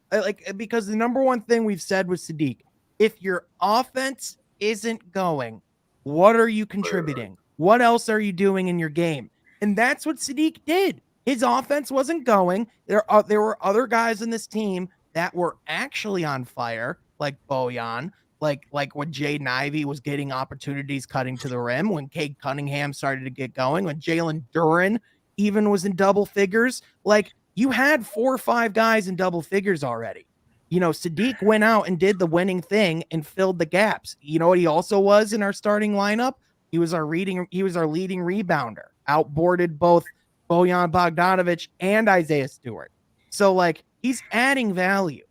because the number one thing we've said with Saddiq, if your offense isn't going, what are you contributing? What else are you doing in your game? And that's what Saddiq did. His offense wasn't going. There were other guys in this team that were actually on fire, like Bojan, like when Jaden Ivey was getting opportunities cutting to the rim, when Kade Cunningham started to get going, when Jalen Duren even was in double figures. Like you had 4 or 5 guys in double figures already. You know, Saddiq went out and did the winning thing and filled the gaps. You know what he also was in our starting lineup? He was our leading rebounder, outboarded both Bojan Bogdanovic and Isaiah Stewart. So like he's adding value.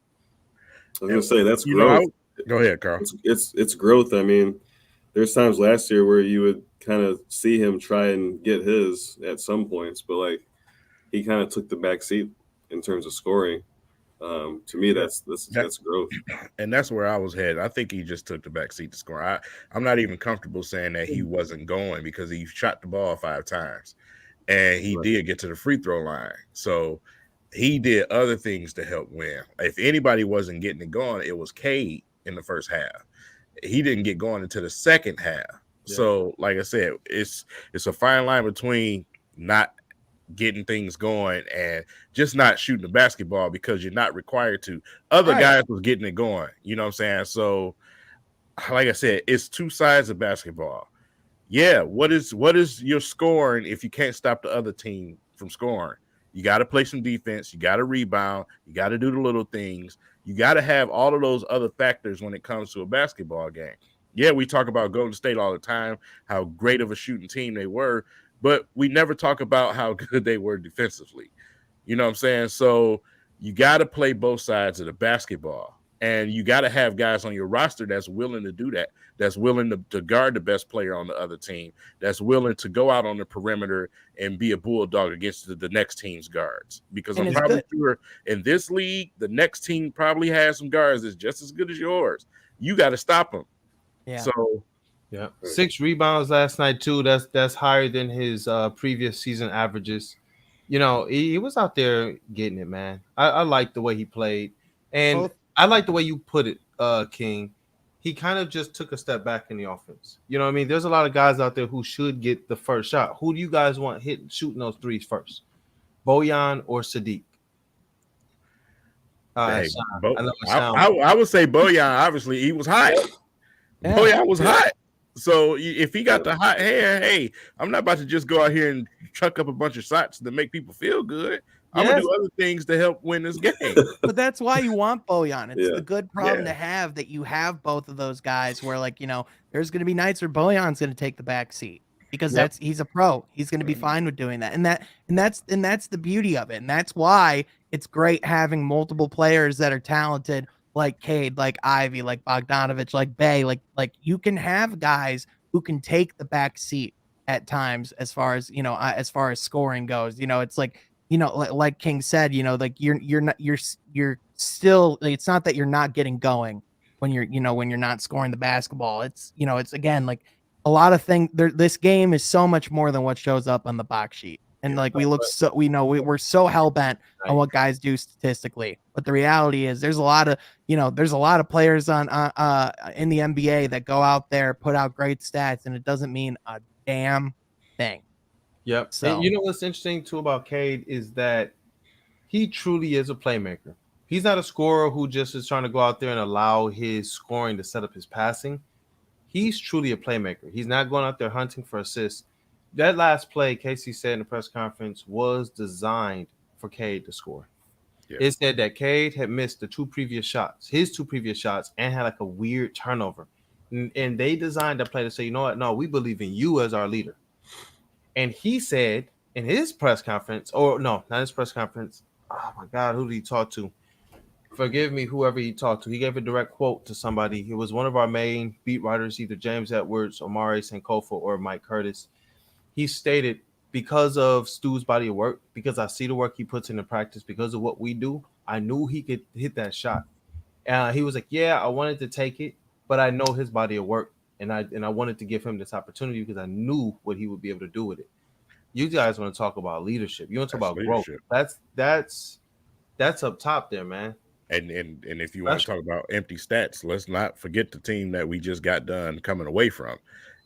I was gonna say that's growth. Go ahead, Carl. It's growth. I mean, there's times last year where you would kind of see him try and get his at some points, but like he kind of took the back seat in terms of scoring. To me, that's growth. And that's where I was headed. I think he just took the back seat to score. I'm not even comfortable saying that he wasn't going, because he shot the ball 5 times and he did get to the free throw line. So he did other things to help win. If anybody wasn't getting it going, it was Kade in the first half. He didn't get going until the second half. Yeah. So, like I said, it's a fine line between not getting things going and just not shooting the basketball because you're not required to. Other guys was getting it going. You know what I'm saying? So, like I said, it's 2 sides of basketball. yeah, what is your scoring if you can't stop the other team from scoring? You got to play some defense. You got to rebound. You got to do the little things. You got to have all of those other factors when it comes to a basketball game. Yeah, we talk about Golden State all the time, how great of a shooting team they were, but we never talk about how good they were defensively. You know what I'm saying? So you got to play both sides of the basketball. And you got to have guys on your roster that's willing to do that, that's willing to guard the best player on the other team, that's willing to go out on the perimeter and be a bulldog against the next team's guards. Because I'm probably sure in this league, the next team probably has some guards that's just as good as yours. You got to stop them. Yeah. So, 6 rebounds last night too. That's higher than his previous season averages. You know, he was out there getting it, man. I like the way he played, and I like the way you put it, King. He kind of just took a step back in the offense. You know what I mean? There's a lot of guys out there who should get the first shot. Who do you guys want shooting those threes first? Bojan or Saddiq? I would say Bojan. Obviously, he was hot. Yeah. Bojan was hot. So if he got the hot hair, hey, I'm not about to just go out here and chuck up a bunch of shots to make people feel good. I'm gonna do other things to help win this game. But that's why you want Bojan. It's the good problem to have, that you have both of those guys where, like, you know, there's gonna be nights where Bojan's gonna take the back seat because he's a pro. He's gonna be fine with doing that. And that's the beauty of it. And that's why it's great having multiple players that are talented, like Kade, like Ivey, like Bogdanovic, like Bey. Like you can have guys who can take the back seat at times as far as, you know, as far as scoring goes. You know, it's like, you know, like King said, you know, like you're still, it's not that you're not getting going when you're not scoring the basketball. It's, you know, it's again, like a lot of things there. This game is so much more than what shows up on the box sheet. And like we're so hell bent on what guys do statistically. But the reality is there's a lot of players on in the NBA that go out there, put out great stats, and it doesn't mean a damn thing. Yep. So, and you know what's interesting too about Kade is that he truly is a playmaker. He's not a scorer who just is trying to go out there and allow his scoring to set up his passing. He's truly a playmaker. He's not going out there hunting for assists. That last play, Casey said in the press conference, was designed for Kade to score. Yeah. It said that Kade had missed his two previous shots, and had like a weird turnover. And they designed that play to say, you know what? No, we believe in you as our leader. And he said in his press conference, or no, not his press conference. Oh my God, who did he talk to? Forgive me, whoever he talked to. He gave a direct quote to somebody. It was one of our main beat writers, either James Edwards, Omari Sankofa, or Mike Curtis. He stated, because of Stu's body of work, because I see the work he puts into practice, because of what we do, I knew he could hit that shot. He was like, yeah, I wanted to take it, but I know his body of work. And I wanted to give him this opportunity because I knew what he would be able to do with it. You guys want to talk about leadership. You want to talk about growth. That's up top there, man. And if you want to talk about empty stats, let's not forget the team that we just got done coming away from.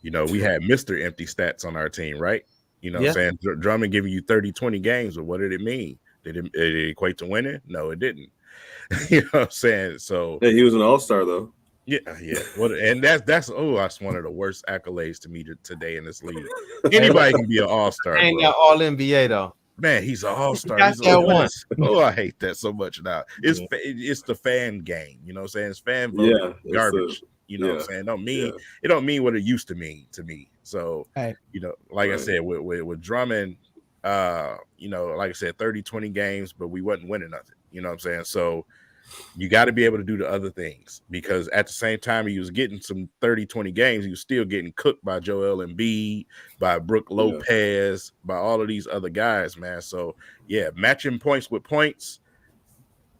You know, we had Mr. Empty Stats on our team, right? You know what I'm saying? Drummond giving you 30, 20 games, but what did it mean? Did it equate to winning? No, it didn't. You know what I'm saying? So he was an all-star though. Yeah. Well, and that's one of the worst accolades to me today in this league. Anybody can be an all-star. Ain't got all NBA though. Man, he's an all-star. He's I hate that so much now. It's the fan game. You know what I'm saying? It's fan voting garbage. You know what I'm saying? It don't mean what it used to mean to me. So, you know, like I said, with Drummond, you know, like I said, 30, 20 games, but we wasn't winning nothing. You know what I'm saying? So you got to be able to do the other things, because at the same time he was getting some 30, 20 games, he was still getting cooked by Joel Embiid, by Brook Lopez, by all of these other guys, man. So, yeah, matching points with points,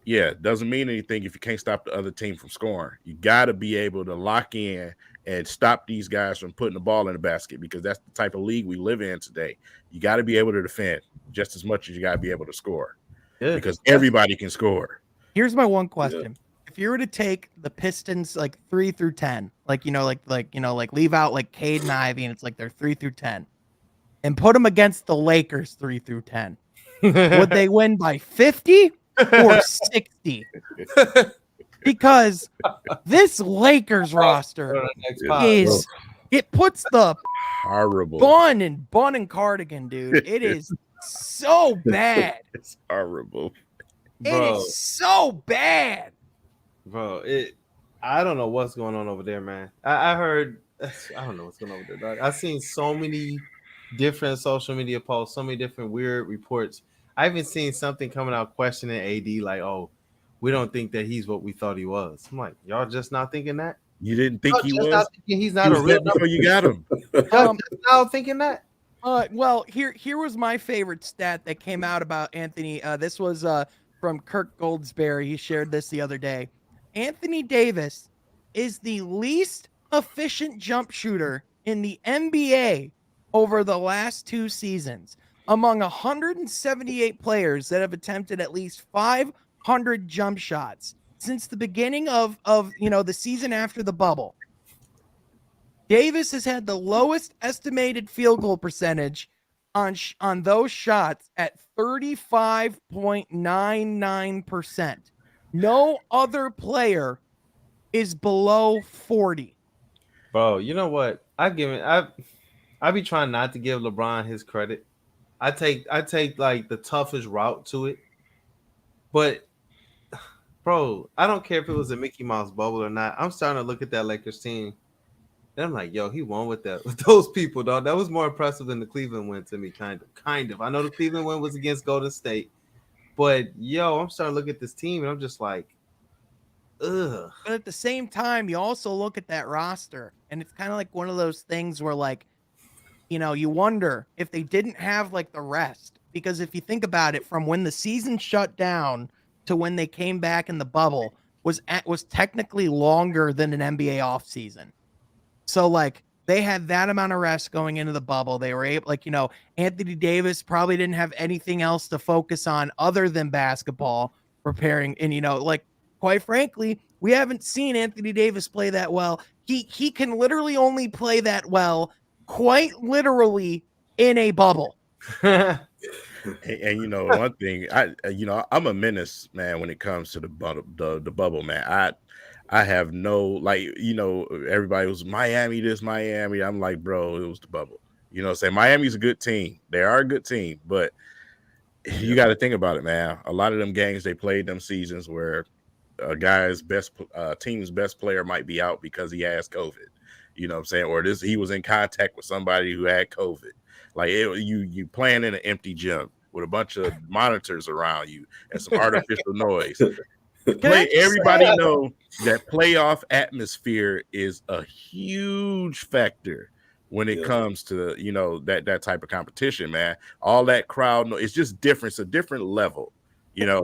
doesn't mean anything if you can't stop the other team from scoring. You got to be able to lock in and stop these guys from putting the ball in the basket, because that's the type of league we live in today. You got to be able to defend just as much as you got to be able to score, because everybody can score. Here's my one question. If you were to take the Pistons like 3 through 10, like leave out like Cade and Ivey, and it's like they're 3 through 10, and put them against the Lakers 3 through 10, would they win by 50 or 60? Because this Lakers roster It puts the Horrible. bun and cardigan, dude. It is so bad. It's horrible. It is so bad. Bro, I don't know what's going on over there, man. I heard I don't know what's going on over there, dog. I've seen so many different social media posts, so many different weird reports. I even seen something coming out questioning AD, like, oh, we don't think that he's what we thought he was. I'm like, y'all just not thinking that? You didn't think he was? Not thinking he's not a real before you got him. Y'all just now thinking that? Well, here was my favorite stat that came out about Anthony. This was from Kirk Goldsberry. He shared this the other day. Anthony Davis is the least efficient jump shooter in the NBA over the last 2 seasons. Among 178 players that have attempted at least 500 jump shots since the beginning of the season after the bubble, Davis has had the lowest estimated field goal percentage on those shots at 35.99%. No other player is below 40. Bro, you know what? I be trying not to give LeBron his credit. I take like the toughest route to it. But bro, I don't care if it was a Mickey Mouse bubble or not. I'm starting to look at that Lakers team. And I'm like, yo, he won with those people, dog. That was more impressive than the Cleveland win to me, kind of. I know the Cleveland win was against Golden State, but yo, I'm starting to look at this team and I'm just like, ugh. But at the same time, you also look at that roster, and it's kind of like one of those things where, like, you wonder if they didn't have like the rest, because if you think about it, from when the season shut down to when they came back in the bubble was technically longer than an NBA offseason. So like they had that amount of rest going into the bubble. They were able, like, Anthony Davis probably didn't have anything else to focus on other than basketball preparing. And, like, quite frankly, we haven't seen Anthony Davis play that well. He can literally only play that well, quite literally, in a bubble. And one thing, I'm a menace, man, when it comes to the bubble, man. I have no, like, everybody was Miami, this Miami. I'm like, bro, it was the bubble. Miami's a good team. They are a good team, but you got to think about it, man. A lot of them games they played them seasons where a guy's team's best player might be out because he has COVID. You know what I'm saying? Or he was in contact with somebody who had COVID. Like you playing in an empty gym with a bunch of monitors around you and some artificial noise. Everybody know that playoff atmosphere is a huge factor when it comes to that type of competition, man. All that crowd, it's just different. It's a different level,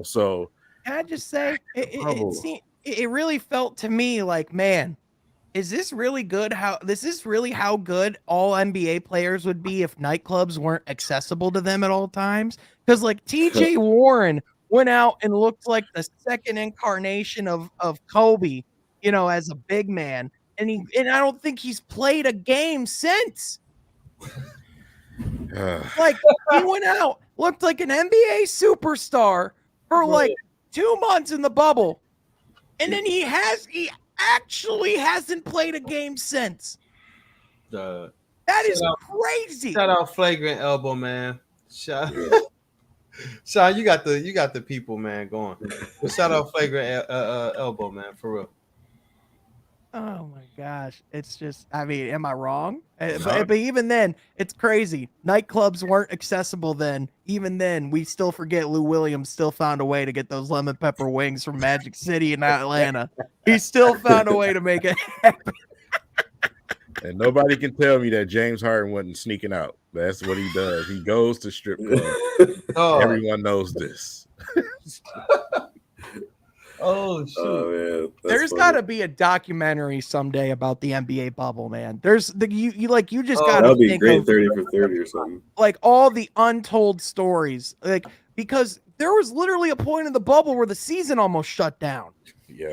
So can I just say it really felt to me like, man, is this really good? How good all NBA players would be if nightclubs weren't accessible to them at all times? Because like TJ Warren went out and looked like the second incarnation of Kobe, as a big man. And I don't think he's played a game since. Like, he went out, looked like an NBA superstar for like 2 months in the bubble. And then he actually hasn't played a game since. That is crazy. Shout out flagrant elbow, man. Sean, you got the people, man, going. Shout out flagrant elbow, man, for real. Oh my gosh, it's just, am I wrong? But even then, it's crazy. Nightclubs weren't accessible then. Even then, we still forget Lou Williams still found a way to get those lemon pepper wings from Magic City in Atlanta. He still found a way to make it happen. And nobody can tell me that James Harden wasn't sneaking out. That's what he does. He goes to strip clubs. Everyone knows this. Oh shit! Oh, man. There's got to be a documentary someday about the NBA bubble, man. There's you just got to think great 30 for 30 or something. Like all the untold stories, like, because there was literally a point in the bubble where the season almost shut down. Yeah.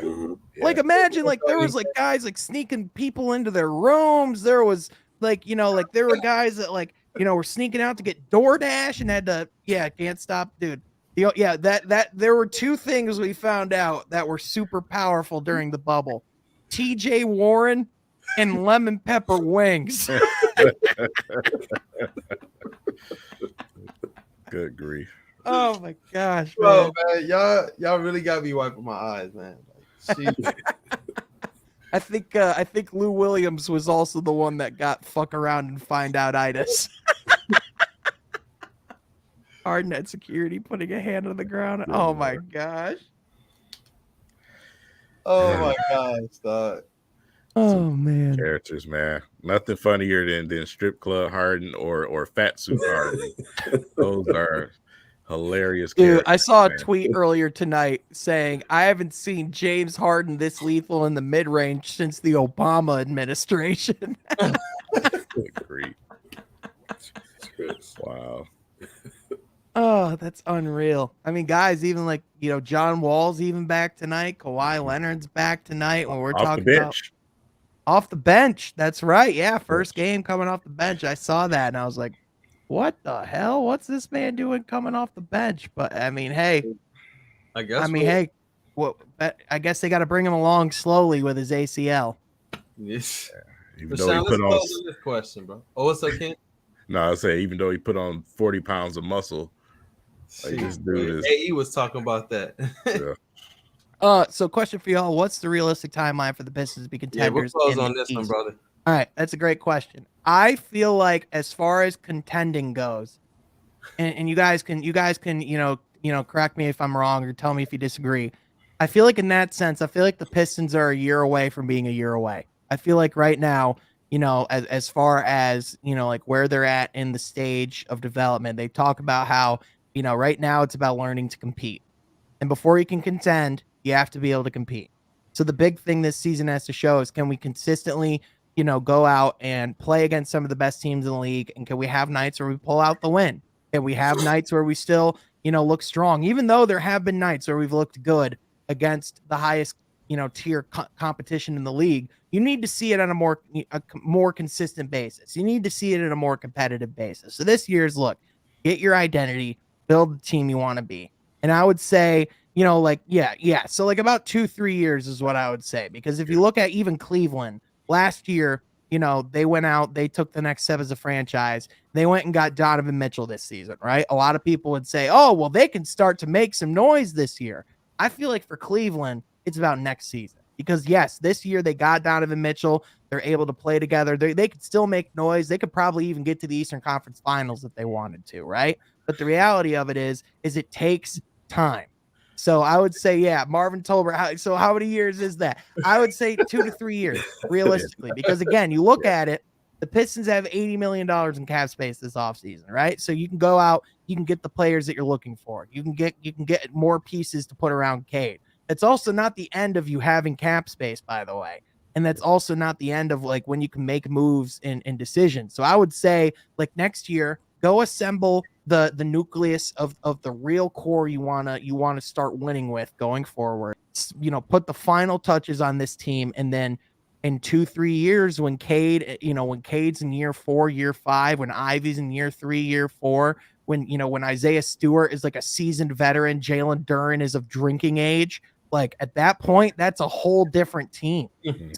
Yeah. Like, imagine, like, there was like guys like sneaking people into their rooms. There was like, there were guys that like, were sneaking out to get DoorDash and had to, can't stop, dude. That there were 2 things we found out that were super powerful during the bubble: TJ Warren and lemon pepper wings. Good grief. Oh my gosh, Bro, man. man, y'all really got me wiping my eyes, man. Like, I think Lou Williams was also the one that got fuck around and find out itis. Hardnet security putting a hand on the ground. Good Oh my Lord. gosh. oh my gosh, dog. Oh man. Characters, man. Nothing funnier than strip club Harden or fat suit Harden. Those are hilarious Dude, characters. I saw a man. tweet earlier tonight saying I haven't seen James Harden this lethal in the mid-range since the Obama administration. Good grief. Wow. Oh, that's unreal. I mean, guys, even like, John Wall's even back tonight. Kawhi Leonard's back tonight when we're Off the talking about bench. off the bench. That's right. Yeah, first game coming off the bench. I saw that and I was like, what the hell? What's this man doing coming off the bench? But I mean, hey, I guess. I guess they got to bring him along slowly with his ACL. Yes. Even But though he Sean, put let's on close on this question, bro. Oh, what's up, Ken? no, I say even though he put on 40 pounds of muscle, like this dude is AE was talking about that. yeah. So question for y'all: what's the realistic timeline for the Pistons to be Yeah, we'll contenders? close in on the this one, East? brother. All right, that's a great question. I feel like as far as contending goes, and you guys can correct me if I'm wrong or tell me if you disagree. I feel like in that sense, I feel like the Pistons are a year away from being a year away. I feel like right now, as far as like where they're at in the stage of development, they talk about how right now it's about learning to compete, and before you can contend, you have to be able to compete. So the big thing this season has to show is, can we consistently go out and play against some of the best teams in the league, and can we have nights where we pull out the win? Can we have nights where we still look strong, even though there have been nights where we've looked good against the highest tier competition in the league? You need to see it on a more consistent basis. You need to see it at a more competitive basis. So this year's look, get your identity, build the team you want to be. And I would say, so like about 2-3 years is what I would say, because if you look at even Cleveland last year, they went out, they took the next step as a franchise. They went and got Donovan Mitchell this season, right? A lot of people would say, oh, well, they can start to make some noise this year. I feel like for Cleveland, it's about next season, because yes, this year they got Donovan Mitchell. They're able to play together. They could still make noise. They could probably even get to the Eastern Conference Finals if they wanted to, right? But the reality of it is it takes time. So I would say, yeah, Marvin Tolbert. So how many years is that? I would say 2 to 3 years, realistically, because again, you look at it, the Pistons have $80 million in cap space this offseason, right? So you can go out, you can get the players that you're looking for. You can get more pieces to put around Kade. It's also not the end of you having cap space, by the way. And that's also not the end of like when you can make moves in decisions. So I would say, like, next year, go assemble the nucleus of the real core you wanna start winning with going forward. Put the final touches on this team, and then in 2-3 years, when Cade's in year 4, year 5, when Ivey's in year 3, year 4, when Isaiah Stewart is like a seasoned veteran, Jalen Duren is of drinking age, like at that point, that's a whole different team.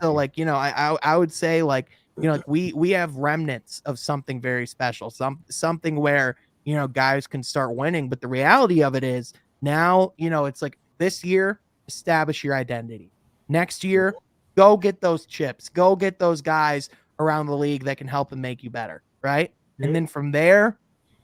So like, I would say like, like we have remnants of something very special, something where, guys can start winning. But the reality of it is now, it's like this year, establish your identity. Next year, go get those chips, go get those guys around the league that can help and make you better. Right. And then from there,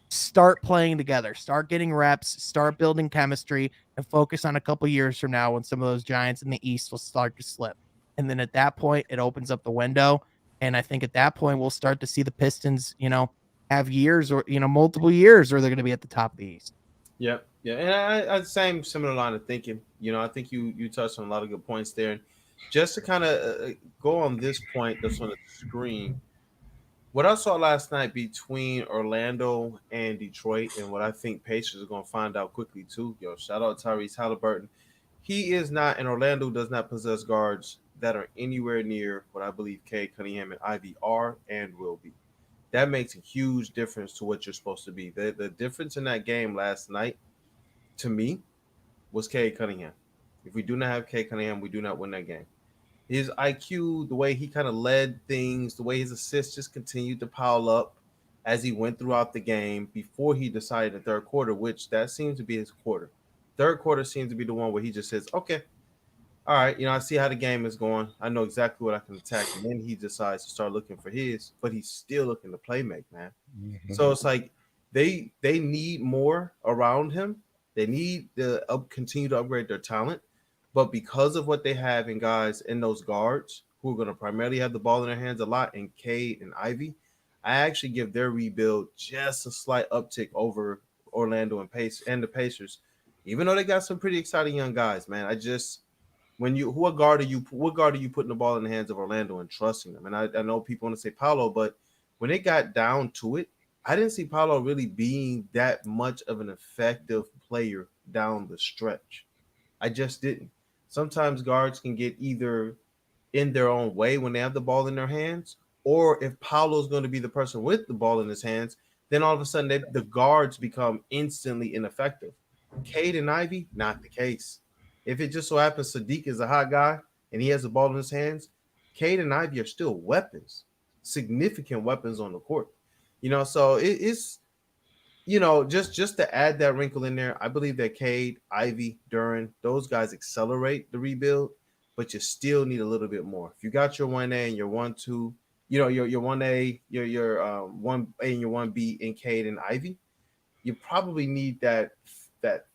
start playing together, start getting reps, start building chemistry, and focus on a couple years from now when some of those giants in the East will start to slip. And then at that point, it opens up the window. And I think at that point, we'll start to see the Pistons, have years or, multiple years where they're going to be at the top of the East. Yep. Yeah. And I similar line of thinking. I think you touched on a lot of good points there. And just to kind of go on this point that's on the screen, what I saw last night between Orlando and Detroit, and what I think Pacers are going to find out quickly too. Shout out Tyrese Halliburton. He is not, and Orlando does not possess guards that are anywhere near what I believe Kade Cunningham and Ivey are and will be. That makes a huge difference to what you're supposed to be. The difference in that game last night, to me, was Kade Cunningham. If we do not have Kade Cunningham, we do not win that game. His IQ, the way he kind of led things, the way his assists just continued to pile up as he went throughout the game before he decided the third quarter, which that seems to be his quarter. Third quarter seems to be the one where he just says, okay, all right, I see how the game is going. I know exactly what I can attack. And then he decides to start looking for his, but he's still looking to play make, man. So it's like they need more around him. They need to continue to upgrade their talent. But because of what they have in guys in those guards who are going to primarily have the ball in their hands a lot, and Kade and Ivey, I actually give their rebuild just a slight uptick over Orlando and the Pacers, even though they got some pretty exciting young guys, man. I just what guard are you putting the ball in the hands of Orlando and trusting them? And I know people want to say Paolo, but when it got down to it, I didn't see Paolo really being that much of an effective player down the stretch. I just didn't. Sometimes guards can get either in their own way when they have the ball in their hands, or if Paolo's going to be the person with the ball in his hands, then all of a sudden the guards become instantly ineffective. Kade and Ivey, not the case. If it just so happens Saddiq is a hot guy and he has the ball in his hands, Kade and Ivey are still weapons, significant weapons on the court. So it's just to add that wrinkle in there, I believe that Kade, Ivey, Duren, those guys accelerate the rebuild, but you still need a little bit more. If you got your 1A and your 1-2, your 1A, your 1A and your 1B in Kade and Ivey, you probably need that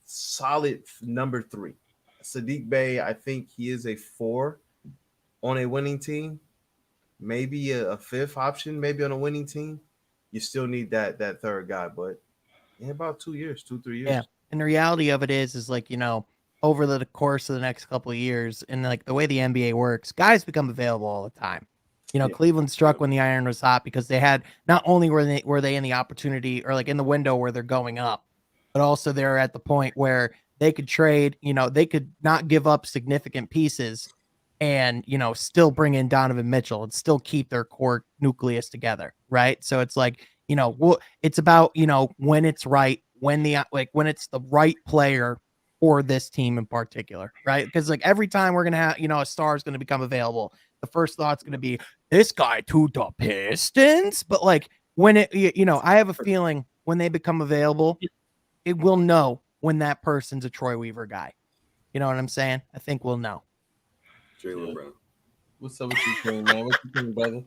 solid number 3. Saddiq Bey, I think he is a 4 on a winning team, maybe a 5th option, maybe on a winning team. You still need that third guy, but in about 2 years, 2-3 years. Yeah, and the reality of it is like, over the course of the next couple of years, and like the way the NBA works, guys become available all the time. Cleveland struck when the iron was hot because they had not only were they in the opportunity or like in the window where they're going up, but also they're at the point where they could trade, they could not give up significant pieces and, still bring in Donovan Mitchell and still keep their core nucleus together. Right. So it's like, it's about, when it's right, when it's the right player for this team in particular. Right. Because like every time we're going to have, a star is going to become available, the first thought's going to be this guy to the Pistons. But like when I have a feeling when they become available, it will know when that person's a Troy Weaver guy. You know what I'm saying? I think we'll know. Jaylen Brown. What's up with you, King, man? What you doing, brother?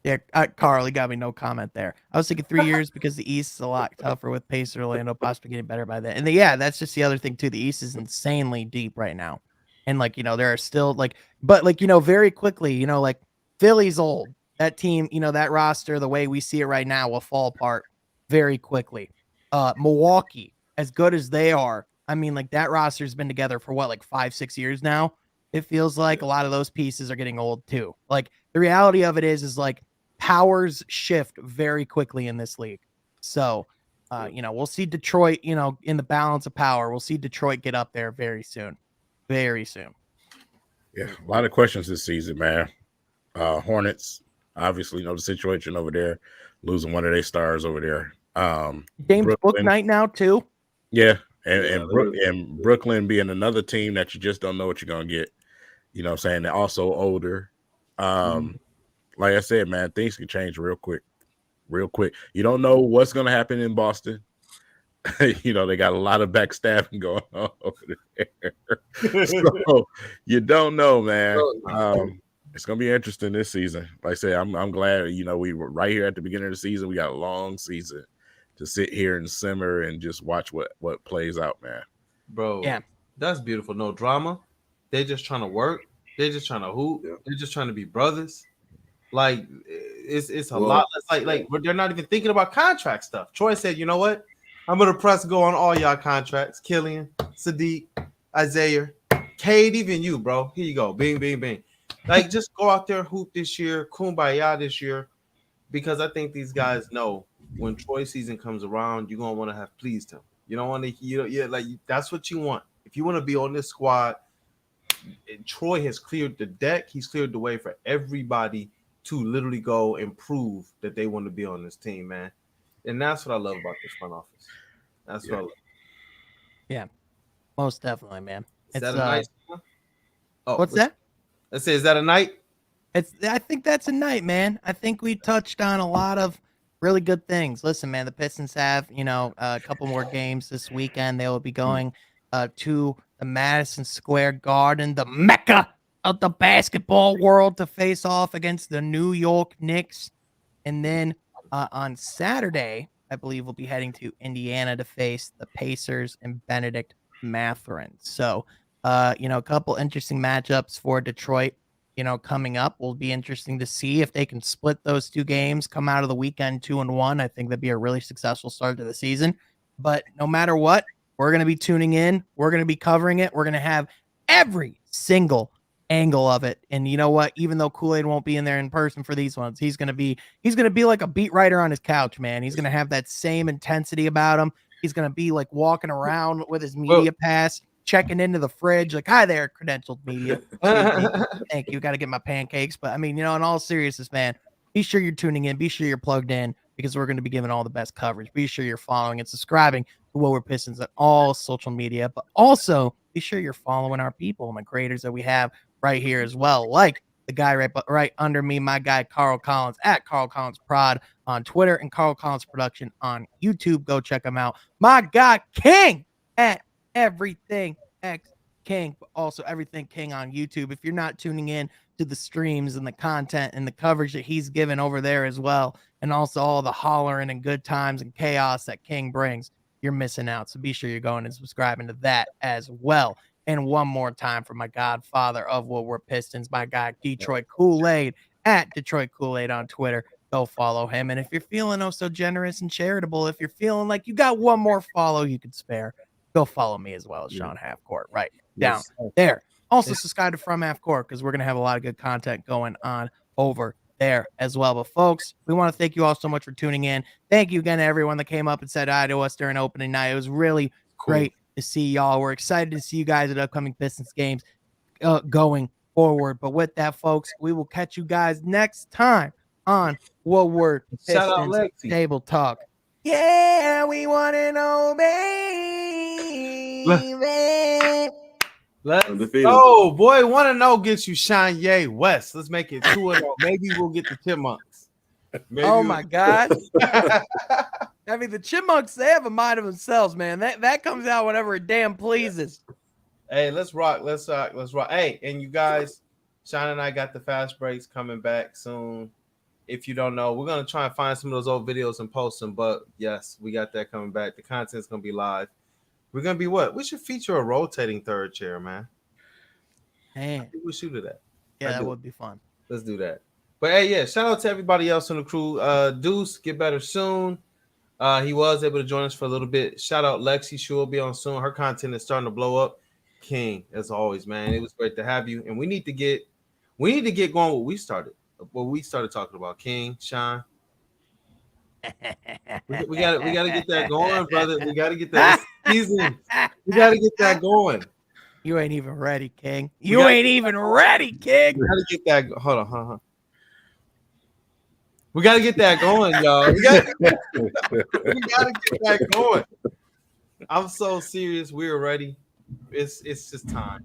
Yeah, Carl, he got me no comment there. I was thinking 3 years because the East is a lot tougher with Pacers, Orlando possibly getting better by then. And that's just the other thing too. The East is insanely deep right now. And like, there are still like, but like, very quickly, like Philly's old. That team, that roster, the way we see it right now will fall apart very quickly. Milwaukee, as good as they are, I mean, like that roster's been together for what, like 5-6 years now. It feels like a lot of those pieces are getting old too. Like the reality of it is like powers shift very quickly in this league. So, we'll see Detroit, in the balance of power, we'll see Detroit get up there very soon. Very soon. Yeah, a lot of questions this season, man. Hornets, obviously, the situation over there, losing one of their stars over there. James Book night now too. Yeah, and Brooklyn being another team that you just don't know what you're gonna get. You know what I'm saying? They're also older. Like I said, man, things can change real quick. You don't know what's gonna happen in Boston. They got a lot of backstabbing going on over there. So you don't know, man. It's gonna be interesting this season. Like I said, I'm glad, we were right here at the beginning of the season. We got a long season to sit here and simmer and just watch what plays out, man. Bro, yeah, that's beautiful. No drama. They're just trying to work. They're just trying to hoop. Yeah. They're just trying to be brothers. Like it's a lot less like they're not even thinking about contract stuff. Troy said, you know what? I'm gonna press go on all y'all contracts. Killian, Saddiq, Isaiah, Kade, even you, bro. Here you go. Bing, bing, bing. Like just go out there, hoop this year, kumbaya this year. Because I think these guys know when Troy season comes around, you're gonna want to have pleased him. You don't want to, like that's what you want. If you want to be on this squad, Troy has cleared the deck. He's cleared the way for everybody to literally go and prove that they want to be on this team, man. And that's what I love about this front office. That's what I love. Yeah, most definitely, man. Is that a nice one? What's that? Let's say, is that a night? I think that's a night, man. I think we touched on a lot of really good things. Listen, man, the Pistons have, a couple more games this weekend. They will be going to the Madison Square Garden, the mecca of the basketball world, to face off against the New York Knicks. And then on Saturday, I believe we'll be heading to Indiana to face the Pacers and Benedict Mathurin. So, a couple interesting matchups for Detroit, coming up. Will be interesting to see if they can split those two games, come out of the weekend 2-1. I think that'd be a really successful start to the season. But no matter what, we're going to be tuning in. We're going to be covering it. We're going to have every single angle of it. And you know what? Even though Kool-Aid won't be in there in person for these ones, he's gonna be like a beat writer on his couch, man. He's gonna have that same intensity about him. He's gonna be like walking around with his media pass, checking into the fridge, like, "Hi there, credentialed media." Thank you. Got to get my pancakes. But I mean, in all seriousness, man, be sure you're tuning in. Be sure you're plugged in, because we're going to be giving all the best coverage. Be sure you're following and subscribing to What We're Pistons on all social media, but also be sure you're following our people and the creators that we have right here as well, like the guy right under me, my guy Carl Collins at Carl Collins Prod on Twitter and Carl Collins Production on YouTube. Go check him out. My guy King at Everything X King, but also Everything King on YouTube. If you're not tuning in to the streams and the content and the coverage that he's given over there as well, and also all the hollering and good times and chaos that King brings, you're missing out. So be sure you're going and subscribing to that as well. And one more time for my godfather of What We're Pistons, my guy Detroit Kool-Aid at Detroit Kool-Aid on Twitter. Go follow him. And if you're feeling oh so generous and charitable, if you're feeling like you got one more follow you could spare, go follow me as well as Sean Halfcourt right down there. Also subscribe to From Halfcourt, because we're going to have a lot of good content going on over there as well. But folks, we want to thank you all so much for tuning in. Thank you again to everyone that came up and said hi to us during opening night. It was really great to see y'all. We're excited to see you guys at upcoming Pistons games going forward. But with that, folks, we will catch you guys next time on What We're Pistons Table Talk. Yeah, we want to know, baby. Let's go, boy. Want to know gets you Kanye West. Let's make it 2-0. Maybe we'll get the Chipmunks. My God. I mean, the Chipmunks, they have a mind of themselves, man. That comes out whenever it damn pleases. Hey, let's rock. Let's rock. Hey, and you guys, Sean and I got the fast breaks coming back soon. If you don't know, we're going to try and find some of those old videos and post them. But yes, we got that coming back. The content's going to be live. We're going to be what? We should feature a rotating third chair, man. Man. We should do that. Yeah, that would be fun. Let's do that. But hey, yeah, shout out to everybody else on the crew. Deuce, get better soon. He was able to join us for a little bit. Shout out Lexi. She will be on soon. Her content is starting to blow up. King, as always, man. It was great to have you. And we need to get going what we started talking about. King, Sean. We gotta get that going, brother. We gotta get that season. We gotta get that going. You ain't even ready, King. You ain't even ready, King. We gotta get that. Hold on, We gotta get that going, y'all. We gotta get that going. I'm so serious. We're ready. It's just time.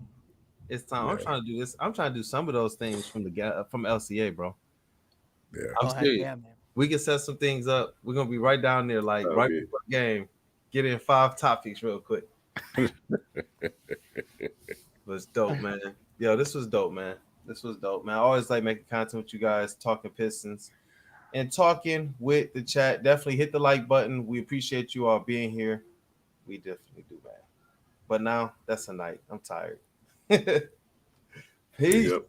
It's time. Yeah. I'm trying to do this. I'm trying to do some of those things from LCA, bro. Yeah, I'm serious. Yeah, man. We can set some things up. We're gonna be right down there, right before the game. Get in 5 topics real quick. But it's dope, man. Yo, this was dope, man. I always like making content with you guys, talking Pistons and talking with the chat. Definitely hit the like button. We appreciate you all being here. We definitely do, man. But now that's a night. I'm tired. Peace. Yep.